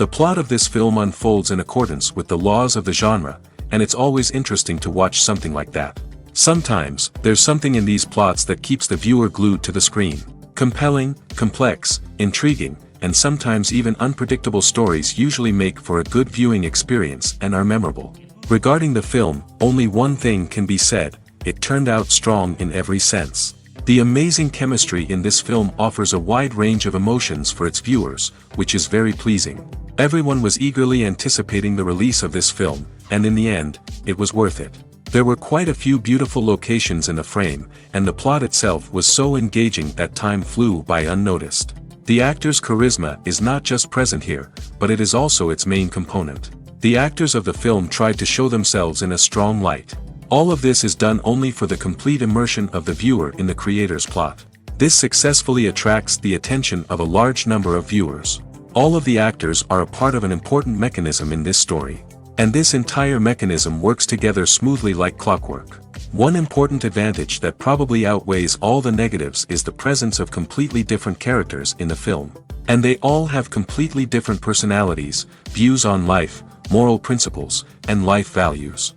The plot of this film unfolds in accordance with the laws of the genre, and it's always interesting to watch something like that. Sometimes, there's something in these plots that keeps the viewer glued to the screen. Compelling, complex, intriguing, and sometimes even unpredictable stories usually make for a good viewing experience and are memorable. Regarding the film, only one thing can be said: it turned out strong in every sense. The amazing chemistry in this film offers a wide range of emotions for its viewers, which is very pleasing. Everyone was eagerly anticipating the release of this film, and in the end, it was worth it. There were quite a few beautiful locations in the frame, and the plot itself was so engaging that time flew by unnoticed. The actor's charisma is not just present here, but it is also its main component. The actors of the film tried to show themselves in a strong light. All of this is done only for the complete immersion of the viewer in the creator's plot. This successfully attracts the attention of a large number of viewers. All of the actors are a part of an important mechanism in this story. And this entire mechanism works together smoothly like clockwork. One important advantage that probably outweighs all the negatives is the presence of completely different characters in the film. And they all have completely different personalities, views on life, moral principles, and life values.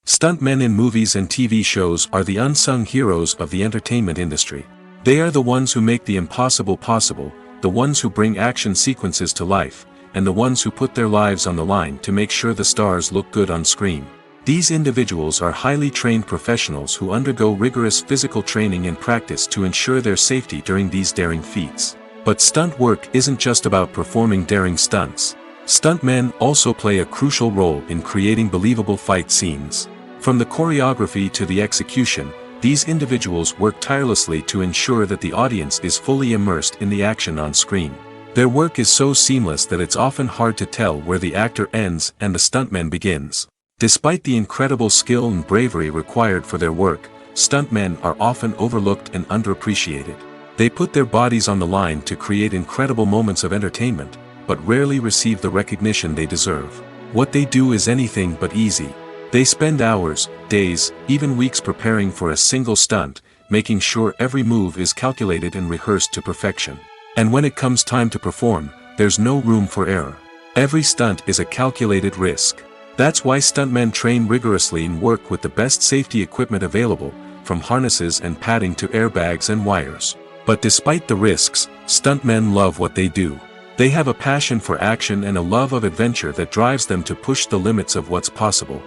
Stuntmen in movies and TV shows are the unsung heroes of the entertainment industry. They are the ones who make the impossible possible, the ones who bring action sequences to life, and the ones who put their lives on the line to make sure the stars look good on screen. These individuals are highly trained professionals who undergo rigorous physical training and practice to ensure their safety during these daring feats. But stunt work isn't just about performing daring stunts. Stuntmen also play a crucial role in creating believable fight scenes. From the choreography to the execution, these individuals work tirelessly to ensure that the audience is fully immersed in the action on screen. Their work is so seamless that it's often hard to tell where the actor ends and the stuntman begins. Despite the incredible skill and bravery required for their work, stuntmen are often overlooked and underappreciated. They put their bodies on the line to create incredible moments of entertainment, but rarely receive the recognition they deserve. What they do is anything but easy. They spend hours, days, even weeks preparing for a single stunt, making sure every move is calculated and rehearsed to perfection. And when it comes time to perform, there's no room for error. Every stunt is a calculated risk. That's why stuntmen train rigorously and work with the best safety equipment available, from harnesses and padding to airbags and wires. But despite the risks, stuntmen love what they do. They have a passion for action and a love of adventure that drives them to push the limits of what's possible.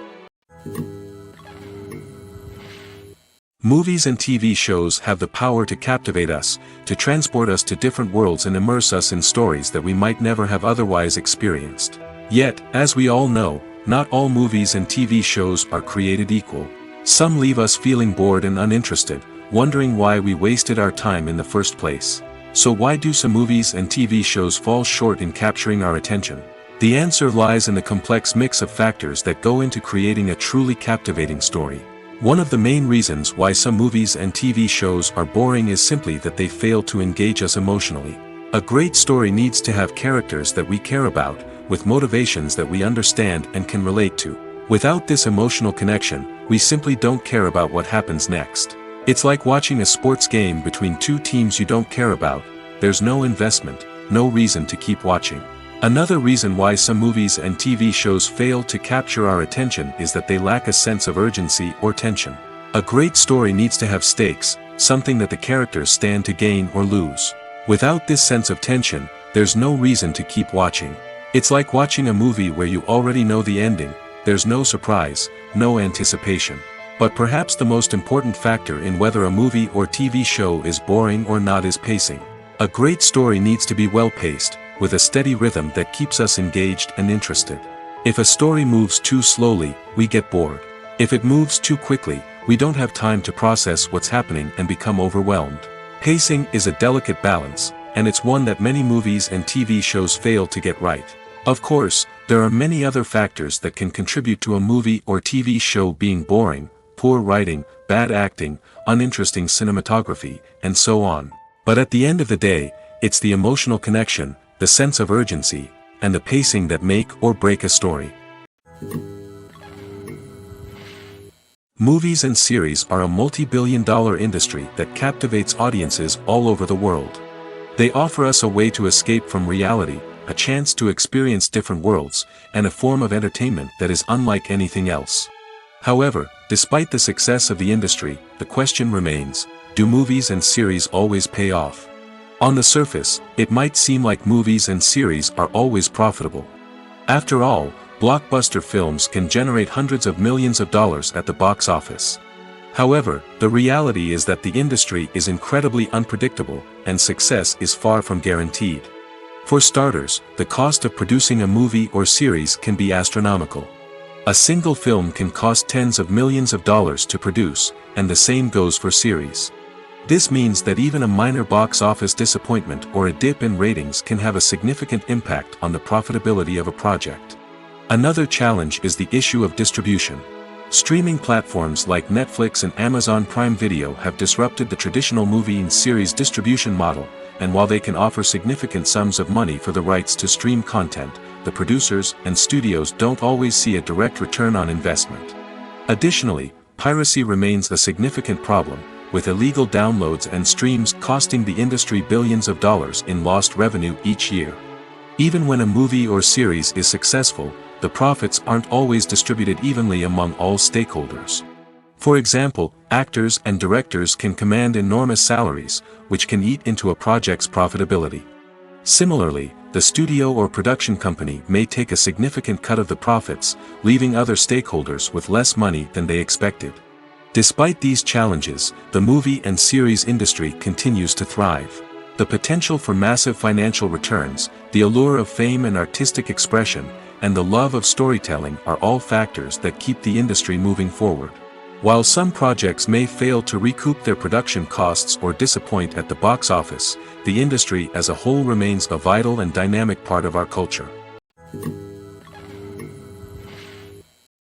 Movies and TV shows have the power to captivate us, to transport us to different worlds and immerse us in stories that we might never have otherwise experienced. Yet, as we all know, not all movies and TV shows are created equal. Some leave us feeling bored and uninterested, wondering why we wasted our time in the first place. So why do some movies and TV shows fall short in capturing our attention? The answer lies in the complex mix of factors that go into creating a truly captivating story. One of the main reasons why some movies and TV shows are boring is simply that they fail to engage us emotionally. A great story needs to have characters that we care about, with motivations that we understand and can relate to. Without this emotional connection, we simply don't care about what happens next. It's like watching a sports game between two teams you don't care about. There's no investment, no reason to keep watching. Another reason why some movies and TV shows fail to capture our attention is that they lack a sense of urgency or tension. A great story needs to have stakes, something that the characters stand to gain or lose. Without this sense of tension, there's no reason to keep watching. It's like watching a movie where you already know the ending. There's no surprise, no anticipation. But perhaps the most important factor in whether a movie or TV show is boring or not is pacing. A great story needs to be well-paced, with a steady rhythm that keeps us engaged and interested. If a story moves too slowly, we get bored. If it moves too quickly, we don't have time to process what's happening and become overwhelmed. Pacing is a delicate balance, and it's one that many movies and TV shows fail to get right. Of course, there are many other factors that can contribute to a movie or TV show being boring: poor writing, bad acting, uninteresting cinematography, and so on. But at the end of the day, it's the emotional connection, the sense of urgency, and the pacing that make or break a story. Movies and series are a multi-billion-dollar industry that captivates audiences all over the world. They offer us a way to escape from reality, a chance to experience different worlds, and a form of entertainment that is unlike anything else. However, despite the success of the industry, the question remains, do movies and series always pay off? On the surface, it might seem like movies and series are always profitable. After all, blockbuster films can generate hundreds of millions of dollars at the box office. However, the reality is that the industry is incredibly unpredictable, and success is far from guaranteed. For starters, the cost of producing a movie or series can be astronomical. A single film can cost tens of millions of dollars to produce, and the same goes for series. This means that even a minor box office disappointment or a dip in ratings can have a significant impact on the profitability of a project. Another challenge is the issue of distribution. Streaming platforms like Netflix and Amazon Prime Video have disrupted the traditional movie and series distribution model, and while they can offer significant sums of money for the rights to stream content, the producers and studios don't always see a direct return on investment. Additionally, piracy remains a significant problem, with illegal downloads and streams costing the industry billions of dollars in lost revenue each year. Even when a movie or series is successful, the profits aren't always distributed evenly among all stakeholders. For example, actors and directors can command enormous salaries, which can eat into a project's profitability. Similarly, the studio or production company may take a significant cut of the profits, leaving other stakeholders with less money than they expected. Despite these challenges, the movie and series industry continues to thrive. The potential for massive financial returns, the allure of fame and artistic expression, and the love of storytelling are all factors that keep the industry moving forward. While some projects may fail to recoup their production costs or disappoint at the box office, the industry as a whole remains a vital and dynamic part of our culture.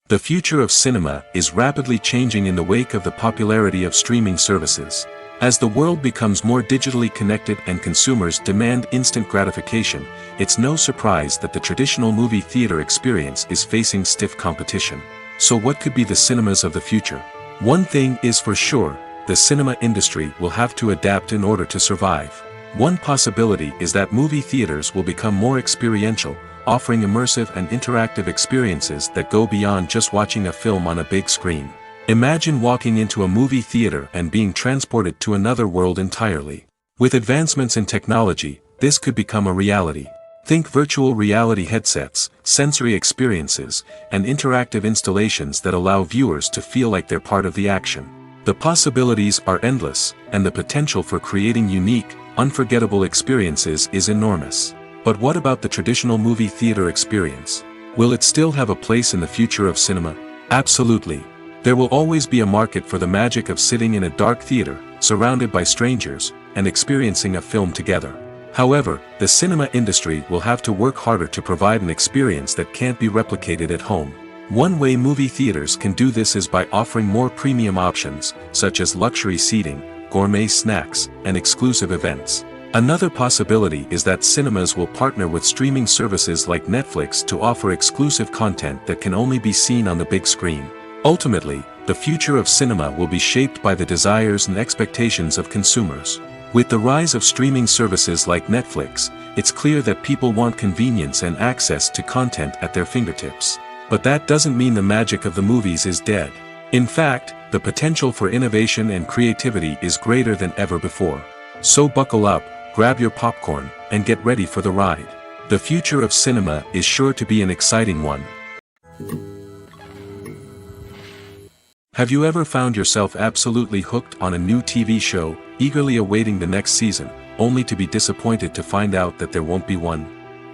The future of cinema is rapidly changing in the wake of the popularity of streaming services. As the world becomes more digitally connected and consumers demand instant gratification, it's no surprise that the traditional movie theater experience is facing stiff competition. So what could be the cinemas of the future? One thing is for sure, the cinema industry will have to adapt in order to survive. One possibility is that movie theaters will become more experiential, offering immersive and interactive experiences that go beyond just watching a film on a big screen. Imagine walking into a movie theater and being transported to another world entirely. With advancements in technology, this could become a reality. Think virtual reality headsets, sensory experiences, and interactive installations that allow viewers to feel like they're part of the action. The possibilities are endless, and the potential for creating unique, unforgettable experiences is enormous. But what about the traditional movie theater experience? Will it still have a place in the future of cinema? Absolutely. There will always be a market for the magic of sitting in a dark theater, surrounded by strangers, and experiencing a film together. However, the cinema industry will have to work harder to provide an experience that can't be replicated at home. One way movie theaters can do this is by offering more premium options, such as luxury seating, gourmet snacks, and exclusive events. Another possibility is that cinemas will partner with streaming services like Netflix to offer exclusive content that can only be seen on the big screen. Ultimately, the future of cinema will be shaped by the desires and expectations of consumers. With the rise of streaming services like Netflix, it's clear that people want convenience and access to content at their fingertips. But that doesn't mean the magic of the movies is dead. In fact, the potential for innovation and creativity is greater than ever before. So buckle up, grab your popcorn, and get ready for the ride. The future of cinema is sure to be an exciting one. Have you ever found yourself absolutely hooked on a new TV show, eagerly awaiting the next season, only to be disappointed to find out that there won't be one?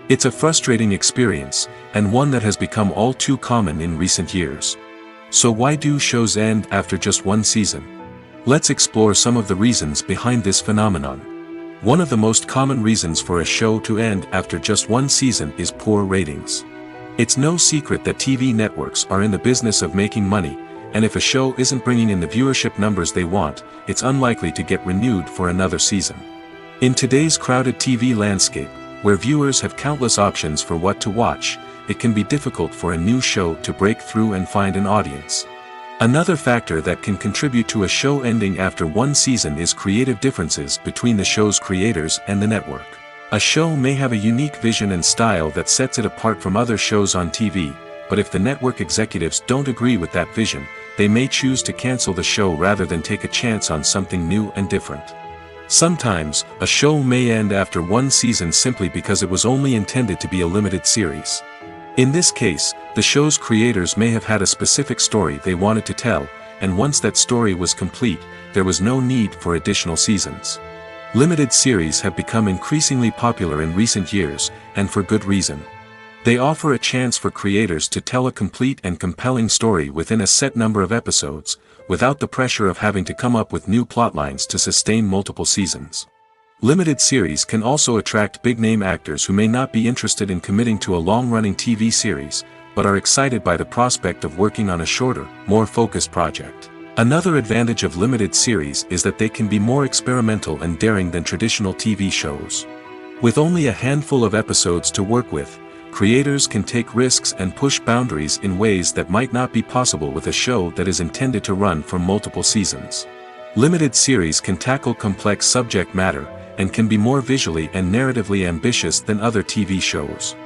It's a frustrating experience, and one that has become all too common in recent years. So why do shows end after just one season? Let's explore some of the reasons behind this phenomenon. One of the most common reasons for a show to end after just one season is poor ratings. It's no secret that TV networks are in the business of making money, and if a show isn't bringing in the viewership numbers they want, it's unlikely to get renewed for another season. In today's crowded TV landscape, where viewers have countless options for what to watch, it can be difficult for a new show to break through and find an audience. Another factor that can contribute to a show ending after one season is creative differences between the show's creators and the network. A show may have a unique vision and style that sets it apart from other shows on TV, but if the network executives don't agree with that vision, they may choose to cancel the show rather than take a chance on something new and different. Sometimes, a show may end after one season simply because it was only intended to be a limited series. In this case, the show's creators may have had a specific story they wanted to tell, and once that story was complete, there was no need for additional seasons. Limited series have become increasingly popular in recent years, and for good reason. They offer a chance for creators to tell a complete and compelling story within a set number of episodes, without the pressure of having to come up with new plotlines to sustain multiple seasons. Limited series can also attract big-name actors who may not be interested in committing to a long-running TV series, but are excited by the prospect of working on a shorter, more focused project. Another advantage of limited series is that they can be more experimental and daring than traditional TV shows. With only a handful of episodes to work with, creators can take risks and push boundaries in ways that might not be possible with a show that is intended to run for multiple seasons. Limited series can tackle complex subject matter, and can be more visually and narratively ambitious than other TV shows.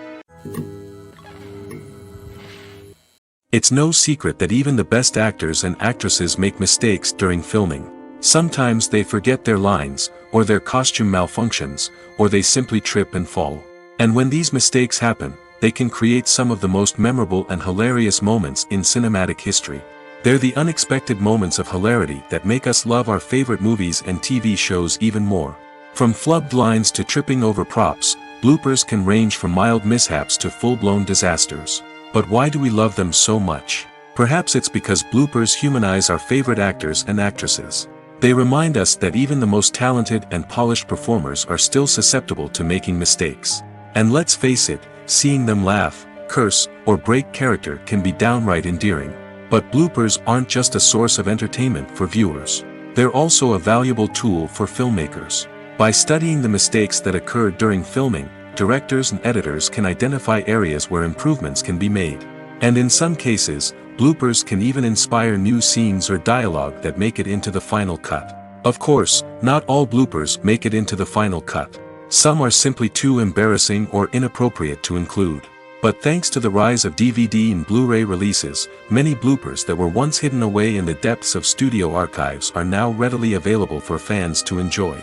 It's no secret that even the best actors and actresses make mistakes during filming. Sometimes they forget their lines, or their costume malfunctions, or they simply trip and fall. And when these mistakes happen, they can create some of the most memorable and hilarious moments in cinematic history. They're the unexpected moments of hilarity that make us love our favorite movies and TV shows even more. From flubbed lines to tripping over props, bloopers can range from mild mishaps to full-blown disasters. But why do we love them so much? Perhaps it's because bloopers humanize our favorite actors and actresses. They remind us that even the most talented and polished performers are still susceptible to making mistakes. And let's face it, seeing them laugh, curse, or break character can be downright endearing. But bloopers aren't just a source of entertainment for viewers. They're also a valuable tool for filmmakers. By studying the mistakes that occurred during filming, directors and editors can identify areas where improvements can be made. And in some cases, bloopers can even inspire new scenes or dialogue that make it into the final cut. Of course, not all bloopers make it into the final cut. Some are simply too embarrassing or inappropriate to include. But thanks to the rise of DVD and Blu-ray releases, many bloopers that were once hidden away in the depths of studio archives are now readily available for fans to enjoy.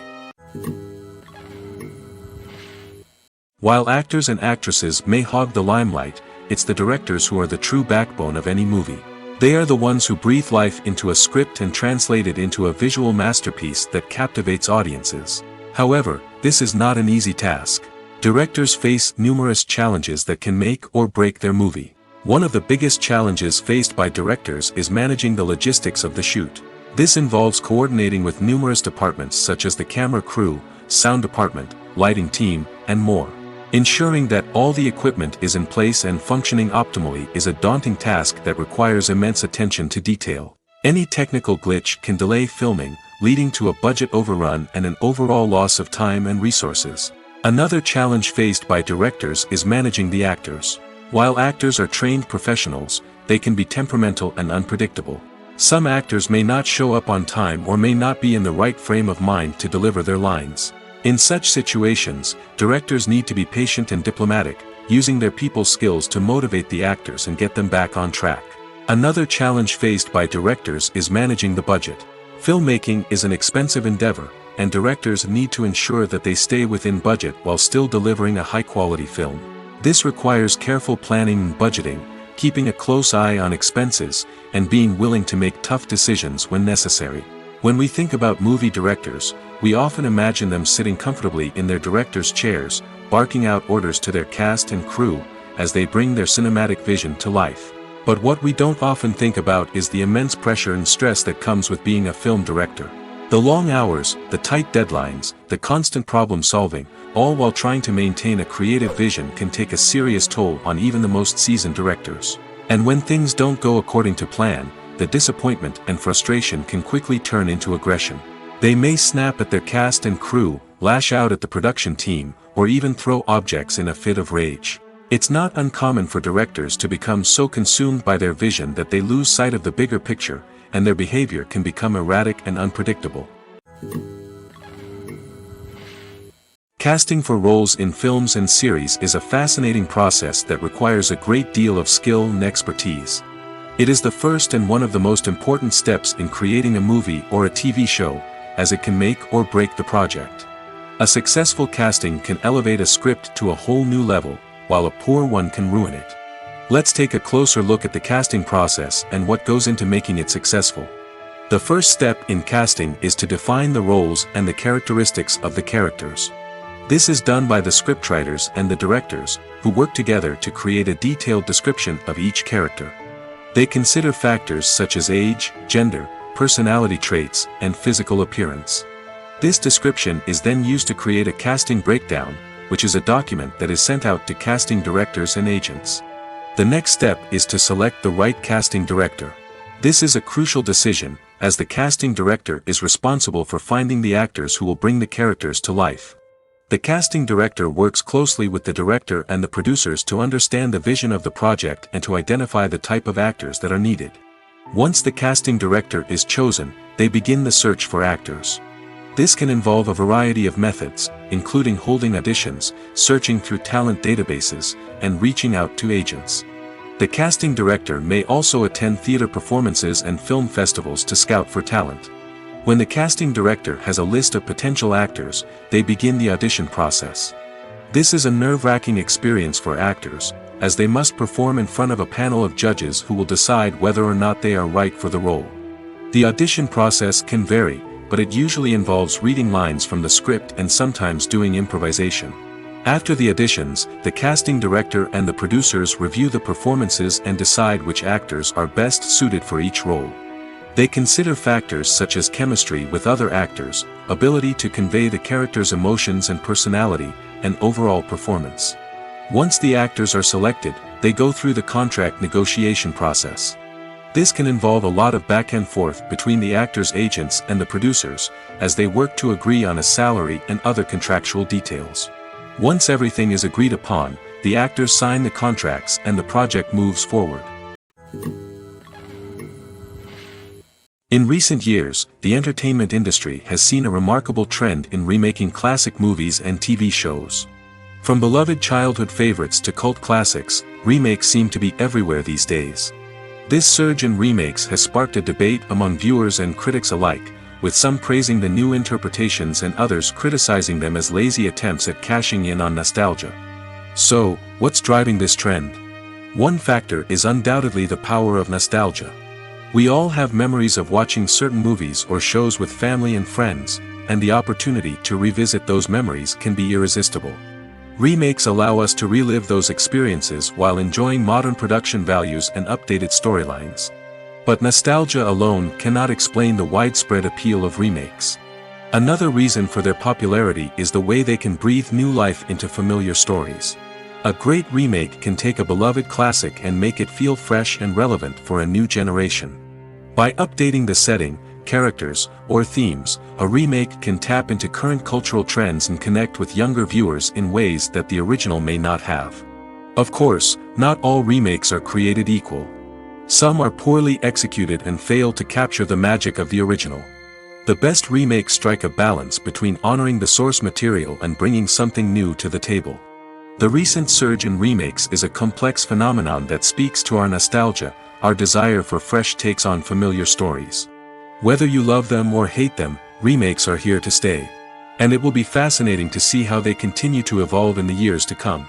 While actors and actresses may hog the limelight, it's the directors who are the true backbone of any movie. They are the ones who breathe life into a script and translate it into a visual masterpiece that captivates audiences. However, this is not an easy task. Directors face numerous challenges that can make or break their movie. One of the biggest challenges faced by directors is managing the logistics of the shoot. This involves coordinating with numerous departments such as the camera crew, sound department, lighting team, and more. Ensuring that all the equipment is in place and functioning optimally is a daunting task that requires immense attention to detail. Any technical glitch can delay filming, leading to a budget overrun and an overall loss of time and resources. Another challenge faced by directors is managing the actors. While actors are trained professionals, they can be temperamental and unpredictable. Some actors may not show up on time or may not be in the right frame of mind to deliver their lines. In such situations, directors need to be patient and diplomatic, using their people skills to motivate the actors and get them back on track. Another challenge faced by directors is managing the budget. Filmmaking is an expensive endeavor, and directors need to ensure that they stay within budget while still delivering a high-quality film. This requires careful planning and budgeting, keeping a close eye on expenses, and being willing to make tough decisions when necessary. When we think about movie directors, we often imagine them sitting comfortably in their director's chairs, barking out orders to their cast and crew, as they bring their cinematic vision to life. But what we don't often think about is the immense pressure and stress that comes with being a film director. The long hours, the tight deadlines, the constant problem solving, all while trying to maintain a creative vision can take a serious toll on even the most seasoned directors. And when things don't go according to plan, the disappointment and frustration can quickly turn into aggression. They may snap at their cast and crew, lash out at the production team, or even throw objects in a fit of rage. It's not uncommon for directors to become so consumed by their vision that they lose sight of the bigger picture, and their behavior can become erratic and unpredictable. Casting for roles in films and series is a fascinating process that requires a great deal of skill and expertise. It is the first and one of the most important steps in creating a movie or a TV show, as it can make or break the project. A successful casting can elevate a script to a whole new level, while a poor one can ruin it. Let's take a closer look at the casting process and what goes into making it successful. The first step in casting is to define the roles and the characteristics of the characters. This is done by the scriptwriters and the directors, who work together to create a detailed description of each character. They consider factors such as age, gender, personality traits, and physical appearance. This description is then used to create a casting breakdown, which is a document that is sent out to casting directors and agents. The next step is to select the right casting director. This is a crucial decision, as the casting director is responsible for finding the actors who will bring the characters to life. The casting director works closely with the director and the producers to understand the vision of the project and to identify the type of actors that are needed. Once the casting director is chosen, they begin the search for actors. This can involve a variety of methods, including holding auditions, searching through talent databases, and reaching out to agents. The casting director may also attend theater performances and film festivals to scout for talent. When the casting director has a list of potential actors, they begin the audition process. This is a nerve-wracking experience for actors, as they must perform in front of a panel of judges who will decide whether or not they are right for the role. The audition process can vary, but it usually involves reading lines from the script and sometimes doing improvisation. After the auditions, the casting director and the producers review the performances and decide which actors are best suited for each role. They consider factors such as chemistry with other actors, ability to convey the character's emotions and personality, and overall performance. Once the actors are selected, they go through the contract negotiation process. This can involve a lot of back and forth between the actors' agents and the producers, as they work to agree on a salary and other contractual details. Once everything is agreed upon, the actors sign the contracts and the project moves forward. In recent years, the entertainment industry has seen a remarkable trend in remaking classic movies and TV shows. From beloved childhood favorites to cult classics, remakes seem to be everywhere these days. This surge in remakes has sparked a debate among viewers and critics alike, with some praising the new interpretations and others criticizing them as lazy attempts at cashing in on nostalgia. So, what's driving this trend? One factor is undoubtedly the power of nostalgia. We all have memories of watching certain movies or shows with family and friends, and the opportunity to revisit those memories can be irresistible. Remakes allow us to relive those experiences while enjoying modern production values and updated storylines. But nostalgia alone cannot explain the widespread appeal of remakes. Another reason for their popularity is the way they can breathe new life into familiar stories. A great remake can take a beloved classic and make it feel fresh and relevant for a new generation. By updating the setting, characters, or themes, a remake can tap into current cultural trends and connect with younger viewers in ways that the original may not have. Of course, not all remakes are created equal. Some are poorly executed and fail to capture the magic of the original. The best remakes strike a balance between honoring the source material and bringing something new to the table. The recent surge in remakes is a complex phenomenon that speaks to our nostalgia, our desire for fresh takes on familiar stories. Whether you love them or hate them, remakes are here to stay. And it will be fascinating to see how they continue to evolve in the years to come.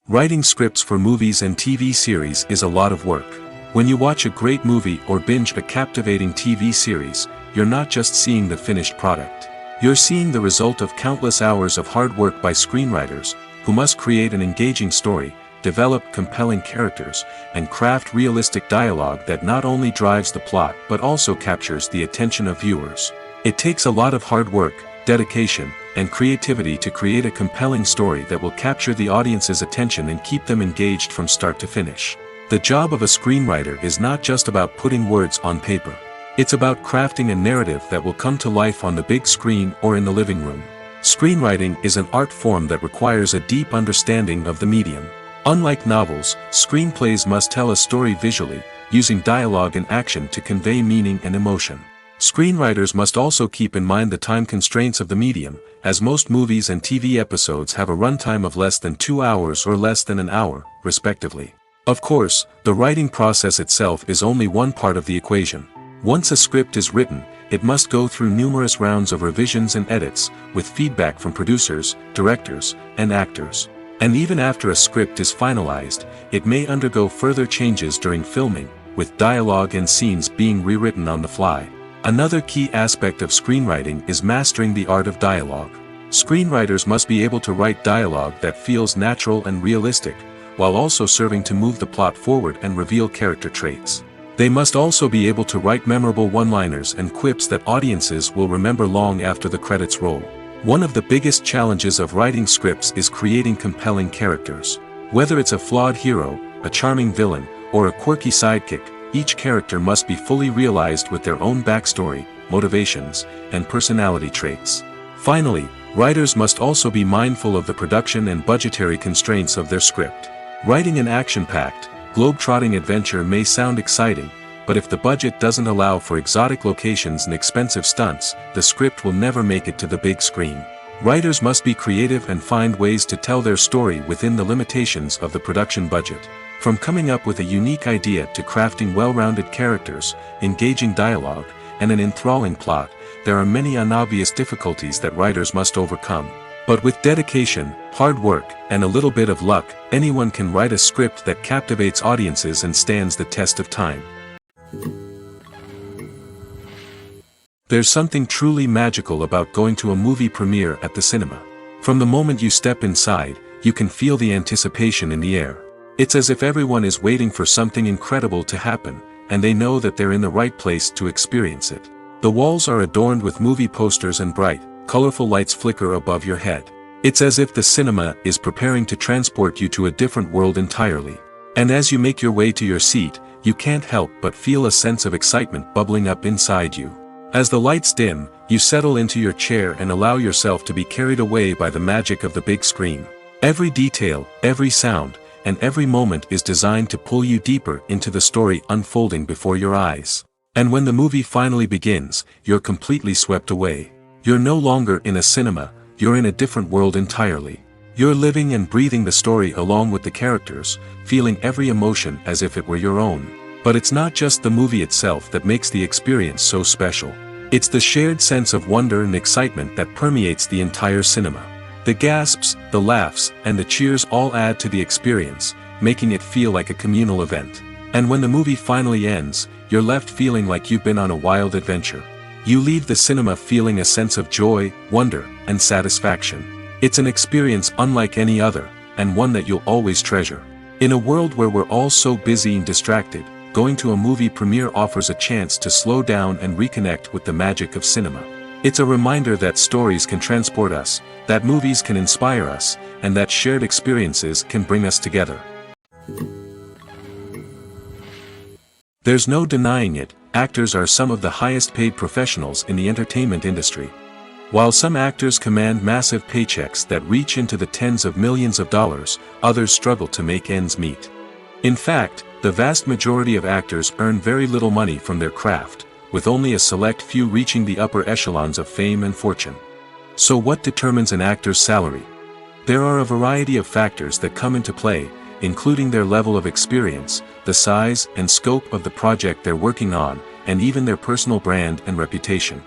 Writing scripts for movies and TV series is a lot of work. When you watch a great movie or binge a captivating TV series, you're not just seeing the finished product. You're seeing the result of countless hours of hard work by screenwriters, who must create an engaging story, develop compelling characters, and craft realistic dialogue that not only drives the plot but also captures the attention of viewers. It takes a lot of hard work, dedication, and creativity to create a compelling story that will capture the audience's attention and keep them engaged from start to finish. The job of a screenwriter is not just about putting words on paper. It's about crafting a narrative that will come to life on the big screen or in the living room. Screenwriting is an art form that requires a deep understanding of the medium. Unlike novels, screenplays must tell a story visually, using dialogue and action to convey meaning and emotion. Screenwriters must also keep in mind the time constraints of the medium, as most movies and TV episodes have a runtime of less than 2 hours or less than an hour, respectively. Of course, the writing process itself is only one part of the equation. Once a script is written, it must go through numerous rounds of revisions and edits, with feedback from producers, directors, and actors. And even after a script is finalized, it may undergo further changes during filming, with dialogue and scenes being rewritten on the fly. Another key aspect of screenwriting is mastering the art of dialogue. Screenwriters must be able to write dialogue that feels natural and realistic, while also serving to move the plot forward and reveal character traits. They must also be able to write memorable one-liners and quips that audiences will remember long after the credits roll. One of the biggest challenges of writing scripts is creating compelling characters. Whether it's a flawed hero, a charming villain, or a quirky sidekick, each character must be fully realized with their own backstory, motivations, and personality traits. Finally, writers must also be mindful of the production and budgetary constraints of their script. Writing an action-packed, globe-trotting adventure may sound exciting, but if the budget doesn't allow for exotic locations and expensive stunts, the script will never make it to the big screen. Writers must be creative and find ways to tell their story within the limitations of the production budget. From coming up with a unique idea to crafting well-rounded characters, engaging dialogue, and an enthralling plot, there are many unobvious difficulties that writers must overcome. But with dedication, hard work, and a little bit of luck, anyone can write a script that captivates audiences and stands the test of time. There's something truly magical about going to a movie premiere at the cinema. From the moment you step inside, you can feel the anticipation in the air. It's as if everyone is waiting for something incredible to happen, and they know that they're in the right place to experience it. The walls are adorned with movie posters and bright, colorful lights flicker above your head. It's as if the cinema is preparing to transport you to a different world entirely. And as you make your way to your seat, you can't help but feel a sense of excitement bubbling up inside you. As the lights dim, you settle into your chair and allow yourself to be carried away by the magic of the big screen. Every detail, every sound, and every moment is designed to pull you deeper into the story unfolding before your eyes. And when the movie finally begins, you're completely swept away. You're no longer in a cinema, you're in a different world entirely. You're living and breathing the story along with the characters, feeling every emotion as if it were your own. But it's not just the movie itself that makes the experience so special. It's the shared sense of wonder and excitement that permeates the entire cinema. The gasps, the laughs, and the cheers all add to the experience, making it feel like a communal event. And when the movie finally ends, you're left feeling like you've been on a wild adventure. You leave the cinema feeling a sense of joy, wonder, and satisfaction. It's an experience unlike any other, and one that you'll always treasure. In a world where we're all so busy and distracted, going to a movie premiere offers a chance to slow down and reconnect with the magic of cinema. It's a reminder that stories can transport us, that movies can inspire us, and that shared experiences can bring us together. There's no denying it, actors are some of the highest paid professionals in the entertainment industry. While some actors command massive paychecks that reach into the tens of millions of dollars, others struggle to make ends meet. In fact, the vast majority of actors earn very little money from their craft, with only a select few reaching the upper echelons of fame and fortune. So what determines an actor's salary? There are a variety of factors that come into play, including their level of experience, the size and scope of the project they're working on, and even their personal brand and reputation.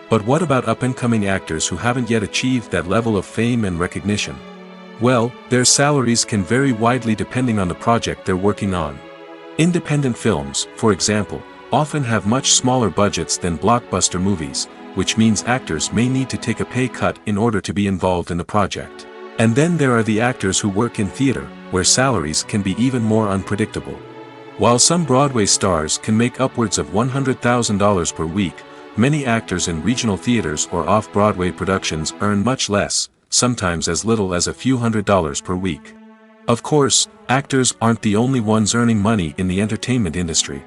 But what about up-and-coming actors who haven't yet achieved that level of fame and recognition? Well, their salaries can vary widely depending on the project they're working on. Independent films, for example, often have much smaller budgets than blockbuster movies, which means actors may need to take a pay cut in order to be involved in the project. And then there are the actors who work in theater, where salaries can be even more unpredictable. While some Broadway stars can make upwards of $100,000 per week, many actors in regional theaters or off-Broadway productions earn much less, sometimes as little as a few $100s per week. Of course, actors aren't the only ones earning money in the entertainment industry.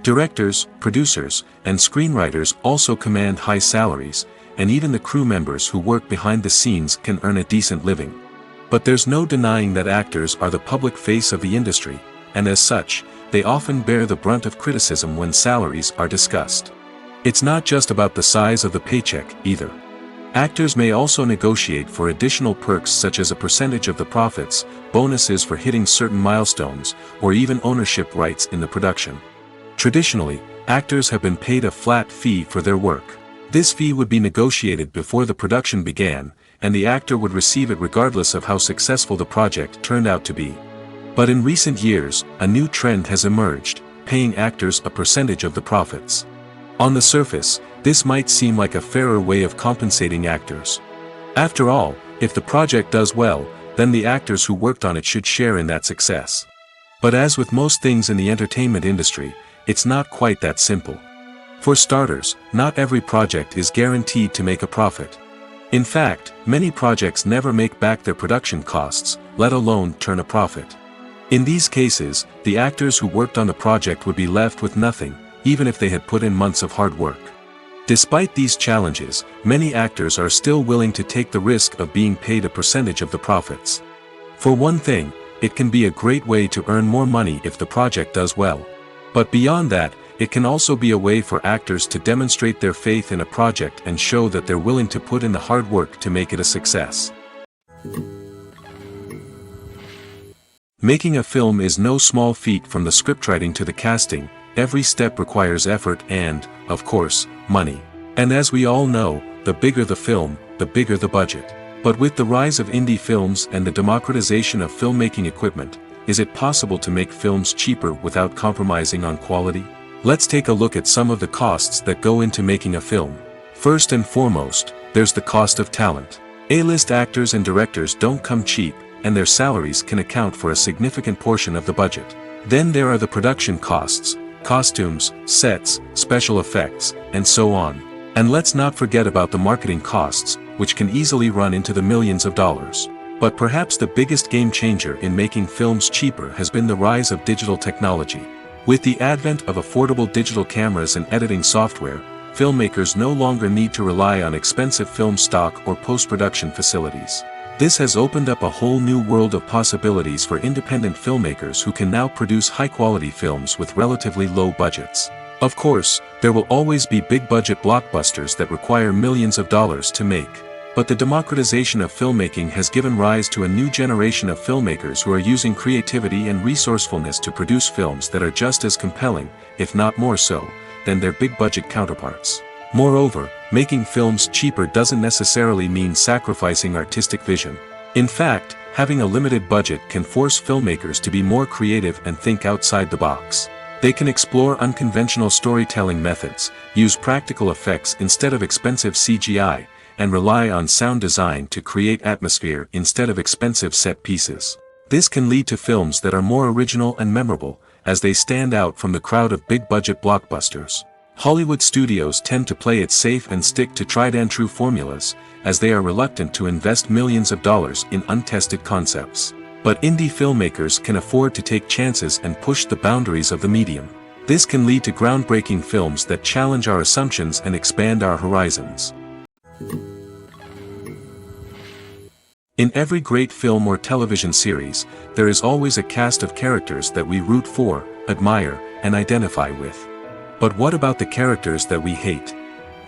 Directors, producers, and screenwriters also command high salaries, and even the crew members who work behind the scenes can earn a decent living. But there's no denying that actors are the public face of the industry, and as such, they often bear the brunt of criticism when salaries are discussed. It's not just about the size of the paycheck, either. Actors may also negotiate for additional perks such as a percentage of the profits, bonuses for hitting certain milestones, or even ownership rights in the production. Traditionally, actors have been paid a flat fee for their work. This fee would be negotiated before the production began, and the actor would receive it regardless of how successful the project turned out to be. But in recent years, a new trend has emerged, paying actors a percentage of the profits. On the surface, this might seem like a fairer way of compensating actors. After all, if the project does well, then the actors who worked on it should share in that success. But as with most things in the entertainment industry, it's not quite that simple. For starters, not every project is guaranteed to make a profit. In fact, many projects never make back their production costs, let alone turn a profit. In these cases, the actors who worked on the project would be left with nothing, even if they had put in months of hard work. Despite these challenges, many actors are still willing to take the risk of being paid a percentage of the profits. For one thing, it can be a great way to earn more money if the project does well. But beyond that, it can also be a way for actors to demonstrate their faith in a project and show that they're willing to put in the hard work to make it a success. Making a film is no small feat. From the scriptwriting to the casting, every step requires effort and, of course, money. And as we all know, the bigger the film, the bigger the budget. But with the rise of indie films and the democratization of filmmaking equipment, is it possible to make films cheaper without compromising on quality? Let's take a look at some of the costs that go into making a film. First and foremost, there's the cost of talent. A-list actors and directors don't come cheap, and their salaries can account for a significant portion of the budget. Then there are the production costs, costumes, sets, special effects, and so on. And let's not forget about the marketing costs, which can easily run into the millions of dollars. But perhaps the biggest game changer in making films cheaper has been the rise of digital technology. With the advent of affordable digital cameras and editing software, filmmakers no longer need to rely on expensive film stock or post-production facilities. This has opened up a whole new world of possibilities for independent filmmakers who can now produce high-quality films with relatively low budgets. Of course, there will always be big-budget blockbusters that require millions of dollars to make. But the democratization of filmmaking has given rise to a new generation of filmmakers who are using creativity and resourcefulness to produce films that are just as compelling, if not more so, than their big-budget counterparts. Moreover, making films cheaper doesn't necessarily mean sacrificing artistic vision. In fact, having a limited budget can force filmmakers to be more creative and think outside the box. They can explore unconventional storytelling methods, use practical effects instead of expensive CGI, and rely on sound design to create atmosphere instead of expensive set pieces. This can lead to films that are more original and memorable, as they stand out from the crowd of big-budget blockbusters. Hollywood studios tend to play it safe and stick to tried-and-true formulas, as they are reluctant to invest millions of dollars in untested concepts. But indie filmmakers can afford to take chances and push the boundaries of the medium. This can lead to groundbreaking films that challenge our assumptions and expand our horizons. In every great film or television series, there is always a cast of characters that we root for, admire, and identify with. But what about the characters that we hate?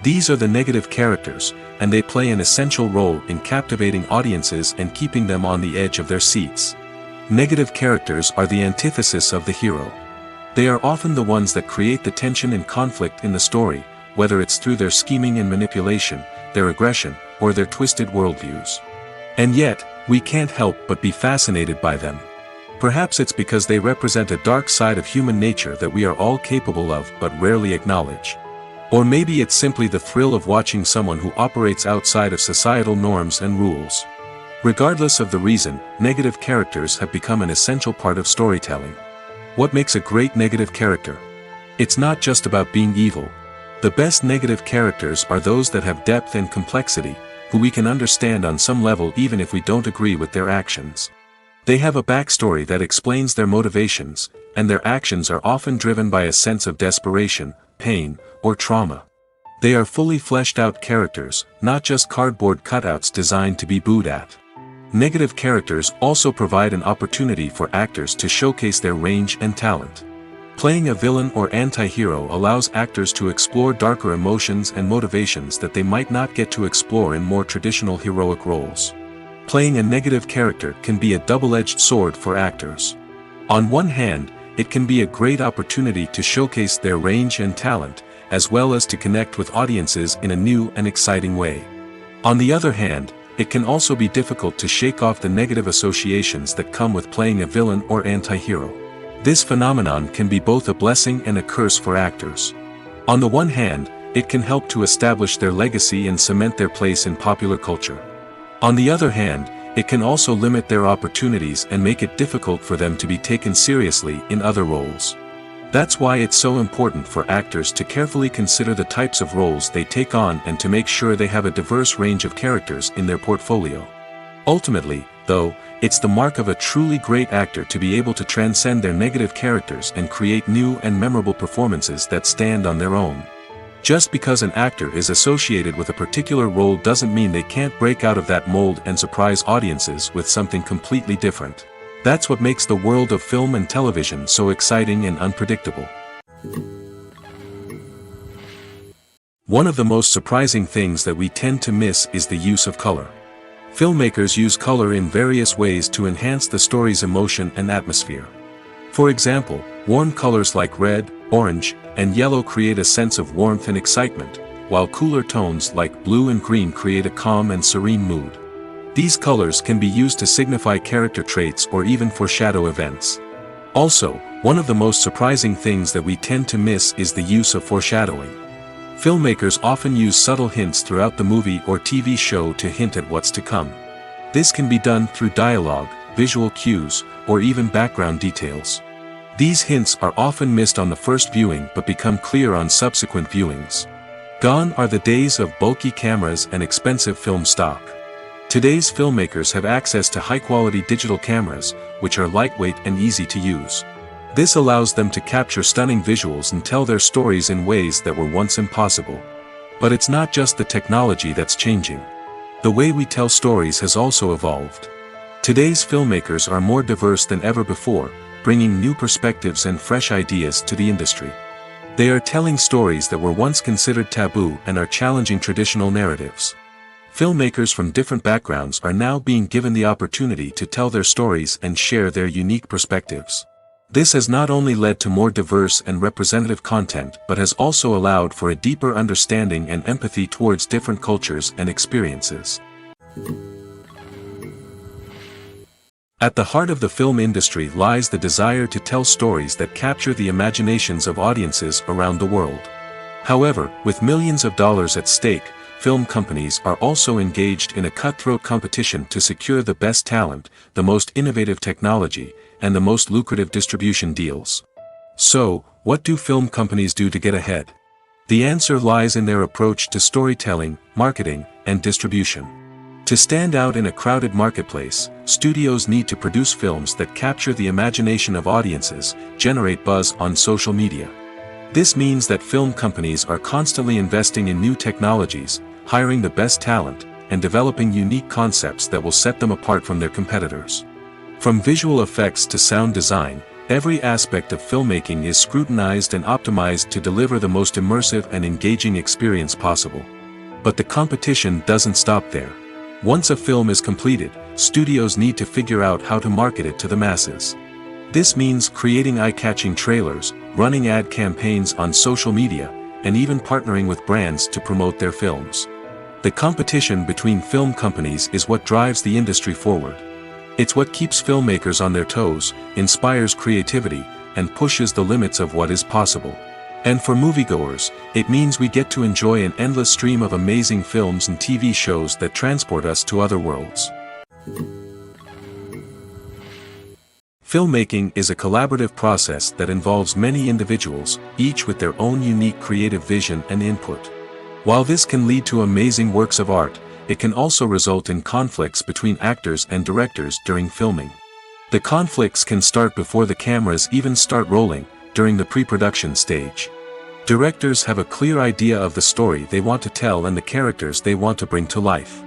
These are the negative characters, and they play an essential role in captivating audiences and keeping them on the edge of their seats. Negative characters are the antithesis of the hero. They are often the ones that create the tension and conflict in the story, whether it's through their scheming and manipulation, their aggression, or their twisted worldviews. And yet, we can't help but be fascinated by them. Perhaps it's because they represent a dark side of human nature that we are all capable of but rarely acknowledge. Or maybe it's simply the thrill of watching someone who operates outside of societal norms and rules. Regardless of the reason, negative characters have become an essential part of storytelling. What makes a great negative character? It's not just about being evil. The best negative characters are those that have depth and complexity, who we can understand on some level even if we don't agree with their actions. They have a backstory that explains their motivations, and their actions are often driven by a sense of desperation, pain, or trauma. They are fully fleshed out characters, not just cardboard cutouts designed to be booed at. Negative characters also provide an opportunity for actors to showcase their range and talent. Playing a villain or anti-hero allows actors to explore darker emotions and motivations that they might not get to explore in more traditional heroic roles. Playing a negative character can be a double-edged sword for actors. On one hand, it can be a great opportunity to showcase their range and talent, as well as to connect with audiences in a new and exciting way. On the other hand, it can also be difficult to shake off the negative associations that come with playing a villain or anti-hero. This phenomenon can be both a blessing and a curse for actors. On the one hand, it can help to establish their legacy and cement their place in popular culture. On the other hand, it can also limit their opportunities and make it difficult for them to be taken seriously in other roles. That's why it's so important for actors to carefully consider the types of roles they take on and to make sure they have a diverse range of characters in their portfolio. Ultimately, though, it's the mark of a truly great actor to be able to transcend their negative characters and create new and memorable performances that stand on their own. Just because an actor is associated with a particular role doesn't mean they can't break out of that mold and surprise audiences with something completely different. That's what makes the world of film and television so exciting and unpredictable. One of the most surprising things that we tend to miss is the use of color. Filmmakers use color in various ways to enhance the story's emotion and atmosphere. For example, warm colors like red, orange, and yellow create a sense of warmth and excitement, while cooler tones like blue and green create a calm and serene mood. These colors can be used to signify character traits or even foreshadow events. Also, one of the most surprising things that we tend to miss is the use of foreshadowing. Filmmakers often use subtle hints throughout the movie or TV show to hint at what's to come. This can be done through dialogue, visual cues, or even background details. These hints are often missed on the first viewing but become clear on subsequent viewings. Gone are the days of bulky cameras and expensive film stock. Today's filmmakers have access to high-quality digital cameras, which are lightweight and easy to use. This allows them to capture stunning visuals and tell their stories in ways that were once impossible. But it's not just the technology that's changing. The way we tell stories has also evolved. Today's filmmakers are more diverse than ever before, bringing new perspectives and fresh ideas to the industry. They are telling stories that were once considered taboo and are challenging traditional narratives. Filmmakers from different backgrounds are now being given the opportunity to tell their stories and share their unique perspectives. This has not only led to more diverse and representative content but has also allowed for a deeper understanding and empathy towards different cultures and experiences. At the heart of the film industry lies the desire to tell stories that capture the imaginations of audiences around the world. However, with millions of dollars at stake, film companies are also engaged in a cutthroat competition to secure the best talent, the most innovative technology, and the most lucrative distribution deals. So, what do film companies do to get ahead? The answer lies in their approach to storytelling, marketing, and distribution. To stand out in a crowded marketplace, studios need to produce films that capture the imagination of audiences, generate buzz on social media. This means that film companies are constantly investing in new technologies, hiring the best talent, and developing unique concepts that will set them apart from their competitors. From visual effects to sound design, every aspect of filmmaking is scrutinized and optimized to deliver the most immersive and engaging experience possible. But the competition doesn't stop there. Once a film is completed, studios need to figure out how to market it to the masses. This means creating eye-catching trailers, running ad campaigns on social media, and even partnering with brands to promote their films. The competition between film companies is what drives the industry forward. It's what keeps filmmakers on their toes, inspires creativity, and pushes the limits of what is possible. And for moviegoers, it means we get to enjoy an endless stream of amazing films and TV shows that transport us to other worlds. Filmmaking is a collaborative process that involves many individuals, each with their own unique creative vision and input. While this can lead to amazing works of art, it can also result in conflicts between actors and directors during filming. The conflicts can start before the cameras even start rolling, during the pre-production stage. Directors have a clear idea of the story they want to tell and the characters they want to bring to life.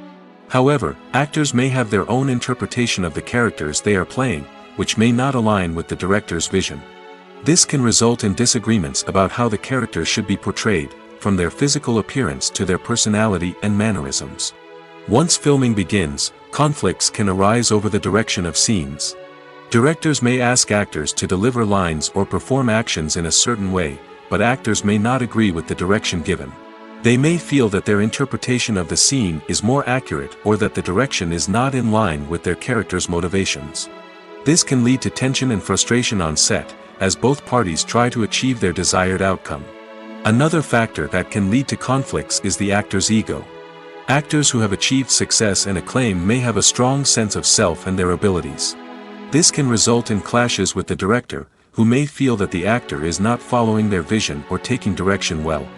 However, actors may have their own interpretation of the characters they are playing, which may not align with the director's vision. This can result in disagreements about how the characters should be portrayed, from their physical appearance to their personality and mannerisms. Once filming begins, conflicts can arise over the direction of scenes. Directors may ask actors to deliver lines or perform actions in a certain way, but actors may not agree with the direction given. They may feel that their interpretation of the scene is more accurate or that the direction is not in line with their character's motivations. This can lead to tension and frustration on set, as both parties try to achieve their desired outcome. Another factor that can lead to conflicts is the actor's ego. Actors who have achieved success and acclaim may have a strong sense of self and their abilities. This can result in clashes with the director, who may feel that the actor is not following their vision or taking direction well.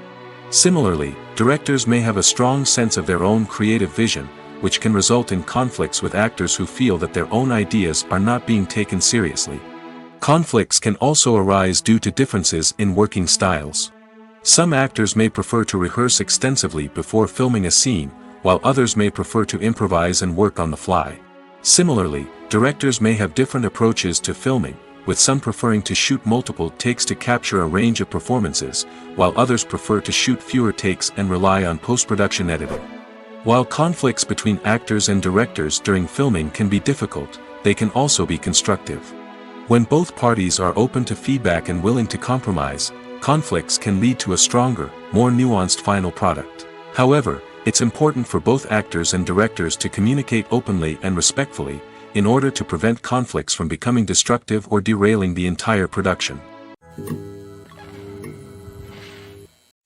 Similarly, directors may have a strong sense of their own creative vision, which can result in conflicts with actors who feel that their own ideas are not being taken seriously. Conflicts can also arise due to differences in working styles. Some actors may prefer to rehearse extensively before filming a scene, while others may prefer to improvise and work on the fly. Similarly, directors may have different approaches to filming, with some preferring to shoot multiple takes to capture a range of performances, while others prefer to shoot fewer takes and rely on post-production editing. While conflicts between actors and directors during filming can be difficult, they can also be constructive. When both parties are open to feedback and willing to compromise, conflicts can lead to a stronger, more nuanced final product. However, it's important for both actors and directors to communicate openly and respectfully, in order to prevent conflicts from becoming destructive or derailing the entire production.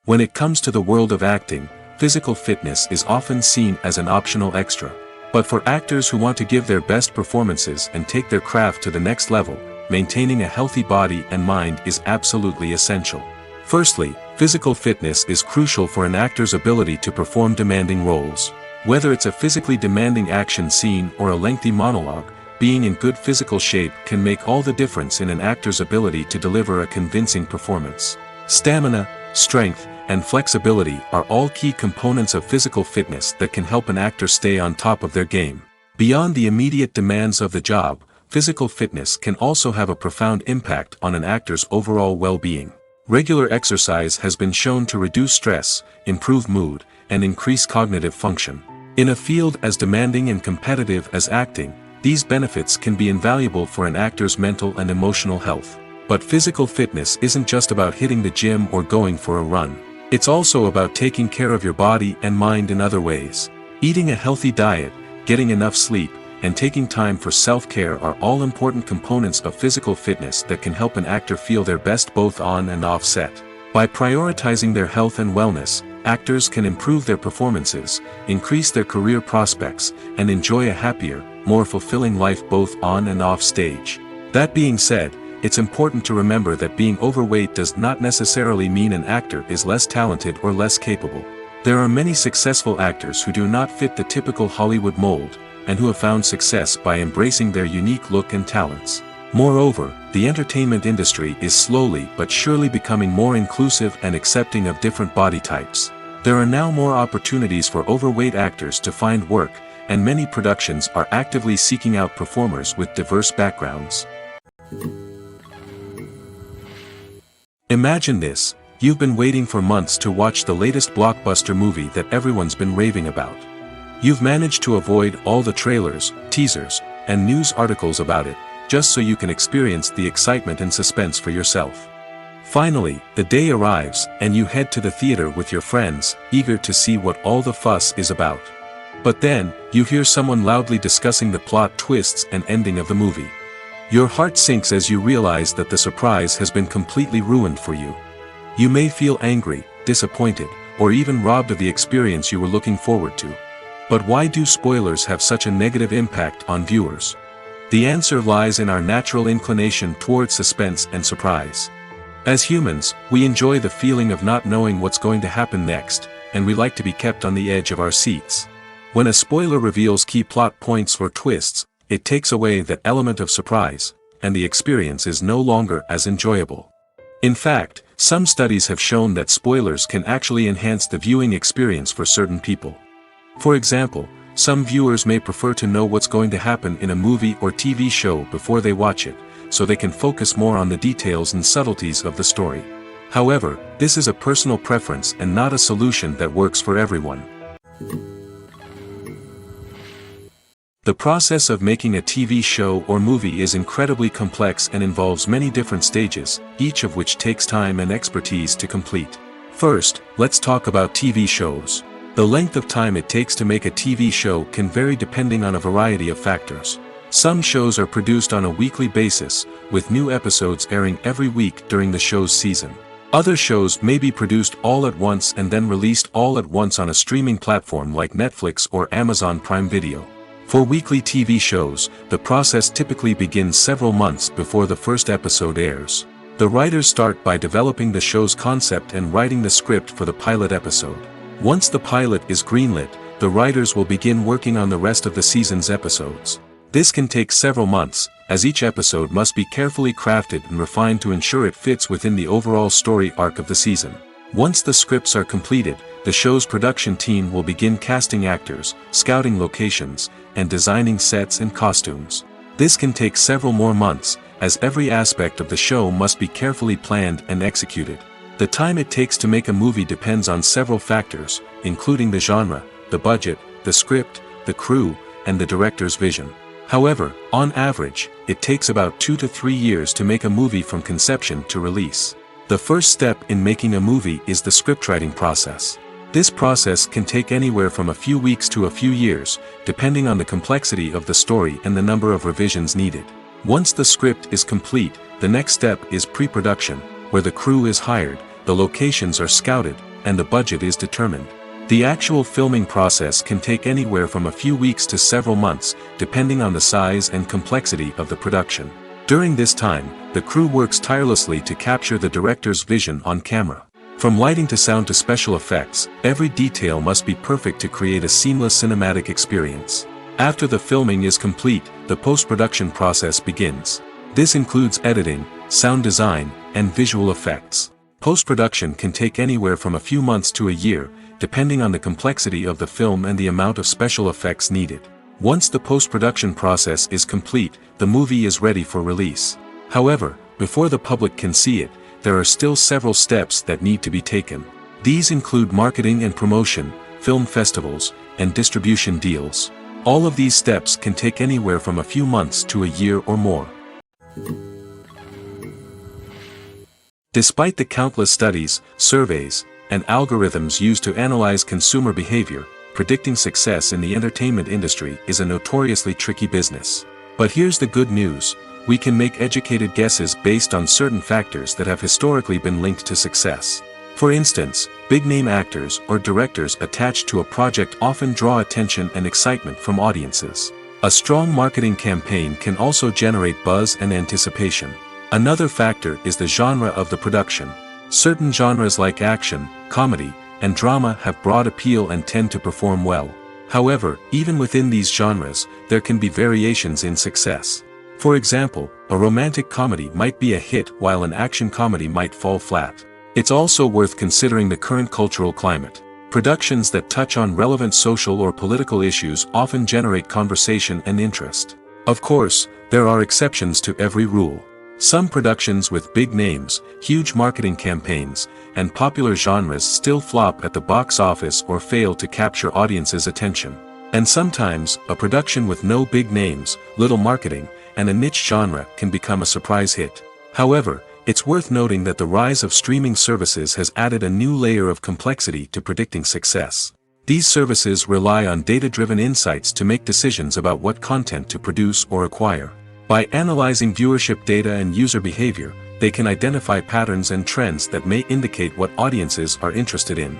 When it comes to the world of acting, physical fitness is often seen as an optional extra. But for actors who want to give their best performances and take their craft to the next level, maintaining a healthy body and mind is absolutely essential. Firstly, physical fitness is crucial for an actor's ability to perform demanding roles. Whether it's a physically demanding action scene or a lengthy monologue, being in good physical shape can make all the difference in an actor's ability to deliver a convincing performance. Stamina, strength, and flexibility are all key components of physical fitness that can help an actor stay on top of their game. Beyond the immediate demands of the job, physical fitness can also have a profound impact on an actor's overall well-being. Regular exercise has been shown to reduce stress, improve mood, and increase cognitive function. In a field as demanding and competitive as acting, these benefits can be invaluable for an actor's mental and emotional health. But physical fitness isn't just about hitting the gym or going for a run. It's also about taking care of your body and mind in other ways. Eating a healthy diet, getting enough sleep, and taking time for self-care are all important components of physical fitness that can help an actor feel their best both on and off set. By prioritizing their health and wellness, actors can improve their performances, increase their career prospects, and enjoy a happier, more fulfilling life both on and off stage. That being said, it's important to remember that being overweight does not necessarily mean an actor is less talented or less capable. There are many successful actors who do not fit the typical Hollywood mold, and who have found success by embracing their unique look and talents. Moreover, the entertainment industry is slowly but surely becoming more inclusive and accepting of different body types. There are now more opportunities for overweight actors to find work, and many productions are actively seeking out performers with diverse backgrounds. Imagine this: you've been waiting for months to watch the latest blockbuster movie that everyone's been raving about. You've managed to avoid all the trailers, teasers, and news articles about it, just so you can experience the excitement and suspense for yourself. Finally, the day arrives, and you head to the theater with your friends, eager to see what all the fuss is about. But then, you hear someone loudly discussing the plot twists and ending of the movie. Your heart sinks as you realize that the surprise has been completely ruined for you. You may feel angry, disappointed, or even robbed of the experience you were looking forward to. But why do spoilers have such a negative impact on viewers? The answer lies in our natural inclination towards suspense and surprise. As humans, we enjoy the feeling of not knowing what's going to happen next, and we like to be kept on the edge of our seats. When a spoiler reveals key plot points or twists, it takes away that element of surprise, and the experience is no longer as enjoyable. In fact, Some studies have shown that spoilers can actually enhance the viewing experience for certain people. For example, some viewers may prefer to know what's going to happen in a movie or TV show before they watch it, so they can focus more on the details and subtleties of the story. However, this is a personal preference and not a solution that works for everyone. The process of making a TV show or movie is incredibly complex and involves many different stages, each of which takes time and expertise to complete. First, let's talk about TV shows. The length of time it takes to make a TV show can vary depending on a variety of factors. Some shows are produced on a weekly basis, with new episodes airing every week during the show's season. Other shows may be produced all at once and then released all at once on a streaming platform like Netflix or Amazon Prime Video. For weekly TV shows, the process typically begins several months before the first episode airs. The writers start by developing the show's concept and writing the script for the pilot episode. Once the pilot is greenlit, the writers will begin working on the rest of the season's episodes. This can take several months, as each episode must be carefully crafted and refined to ensure it fits within the overall story arc of the season. Once the scripts are completed, the show's production team will begin casting actors, scouting locations, and designing sets and costumes. This can take several more months, as every aspect of the show must be carefully planned and executed. The time it takes to make a movie depends on several factors, including the genre, the budget, the script, the crew, and the director's vision. However, on average, it takes about 2 to 3 years to make a movie from conception to release. The first step in making a movie is the scriptwriting process. This process can take anywhere from a few weeks to a few years, depending on the complexity of the story and the number of revisions needed. Once the script is complete, the next step is pre-production, where the crew is hired, the locations are scouted, and the budget is determined. The actual filming process can take anywhere from a few weeks to several months, depending on the size and complexity of the production. During this time, the crew works tirelessly to capture the director's vision on camera. From lighting to sound to special effects, every detail must be perfect to create a seamless cinematic experience. After the filming is complete, the post-production process begins. This includes editing, sound design, and visual effects. Post-production can take anywhere from a few months to a year, depending on the complexity of the film and the amount of special effects needed. Once the post-production process is complete, the movie is ready for release. However, before the public can see it, there are still several steps that need to be taken. These include marketing and promotion, film festivals, and distribution deals. All of these steps can take anywhere from a few months to a year or more. Despite the countless studies, surveys, and algorithms used to analyze consumer behavior, predicting success in the entertainment industry is a notoriously tricky business. But here's the good news: we can make educated guesses based on certain factors that have historically been linked to success. For instance, big-name actors or directors attached to a project often draw attention and excitement from audiences. A strong marketing campaign can also generate buzz and anticipation. Another factor is the genre of the production. Certain genres like action, comedy, and drama have broad appeal and tend to perform well. However, even within these genres, there can be variations in success. For example, a romantic comedy might be a hit while an action comedy might fall flat. It's also worth considering the current cultural climate. Productions that touch on relevant social or political issues often generate conversation and interest. Of course, there are exceptions to every rule. Some productions with big names, huge marketing campaigns, and popular genres still flop at the box office or fail to capture audiences' attention. And sometimes, a production with no big names, little marketing, and a niche genre can become a surprise hit. However, it's worth noting that the rise of streaming services has added a new layer of complexity to predicting success. These services rely on data-driven insights to make decisions about what content to produce or acquire. By analyzing viewership data and user behavior, they can identify patterns and trends that may indicate what audiences are interested in.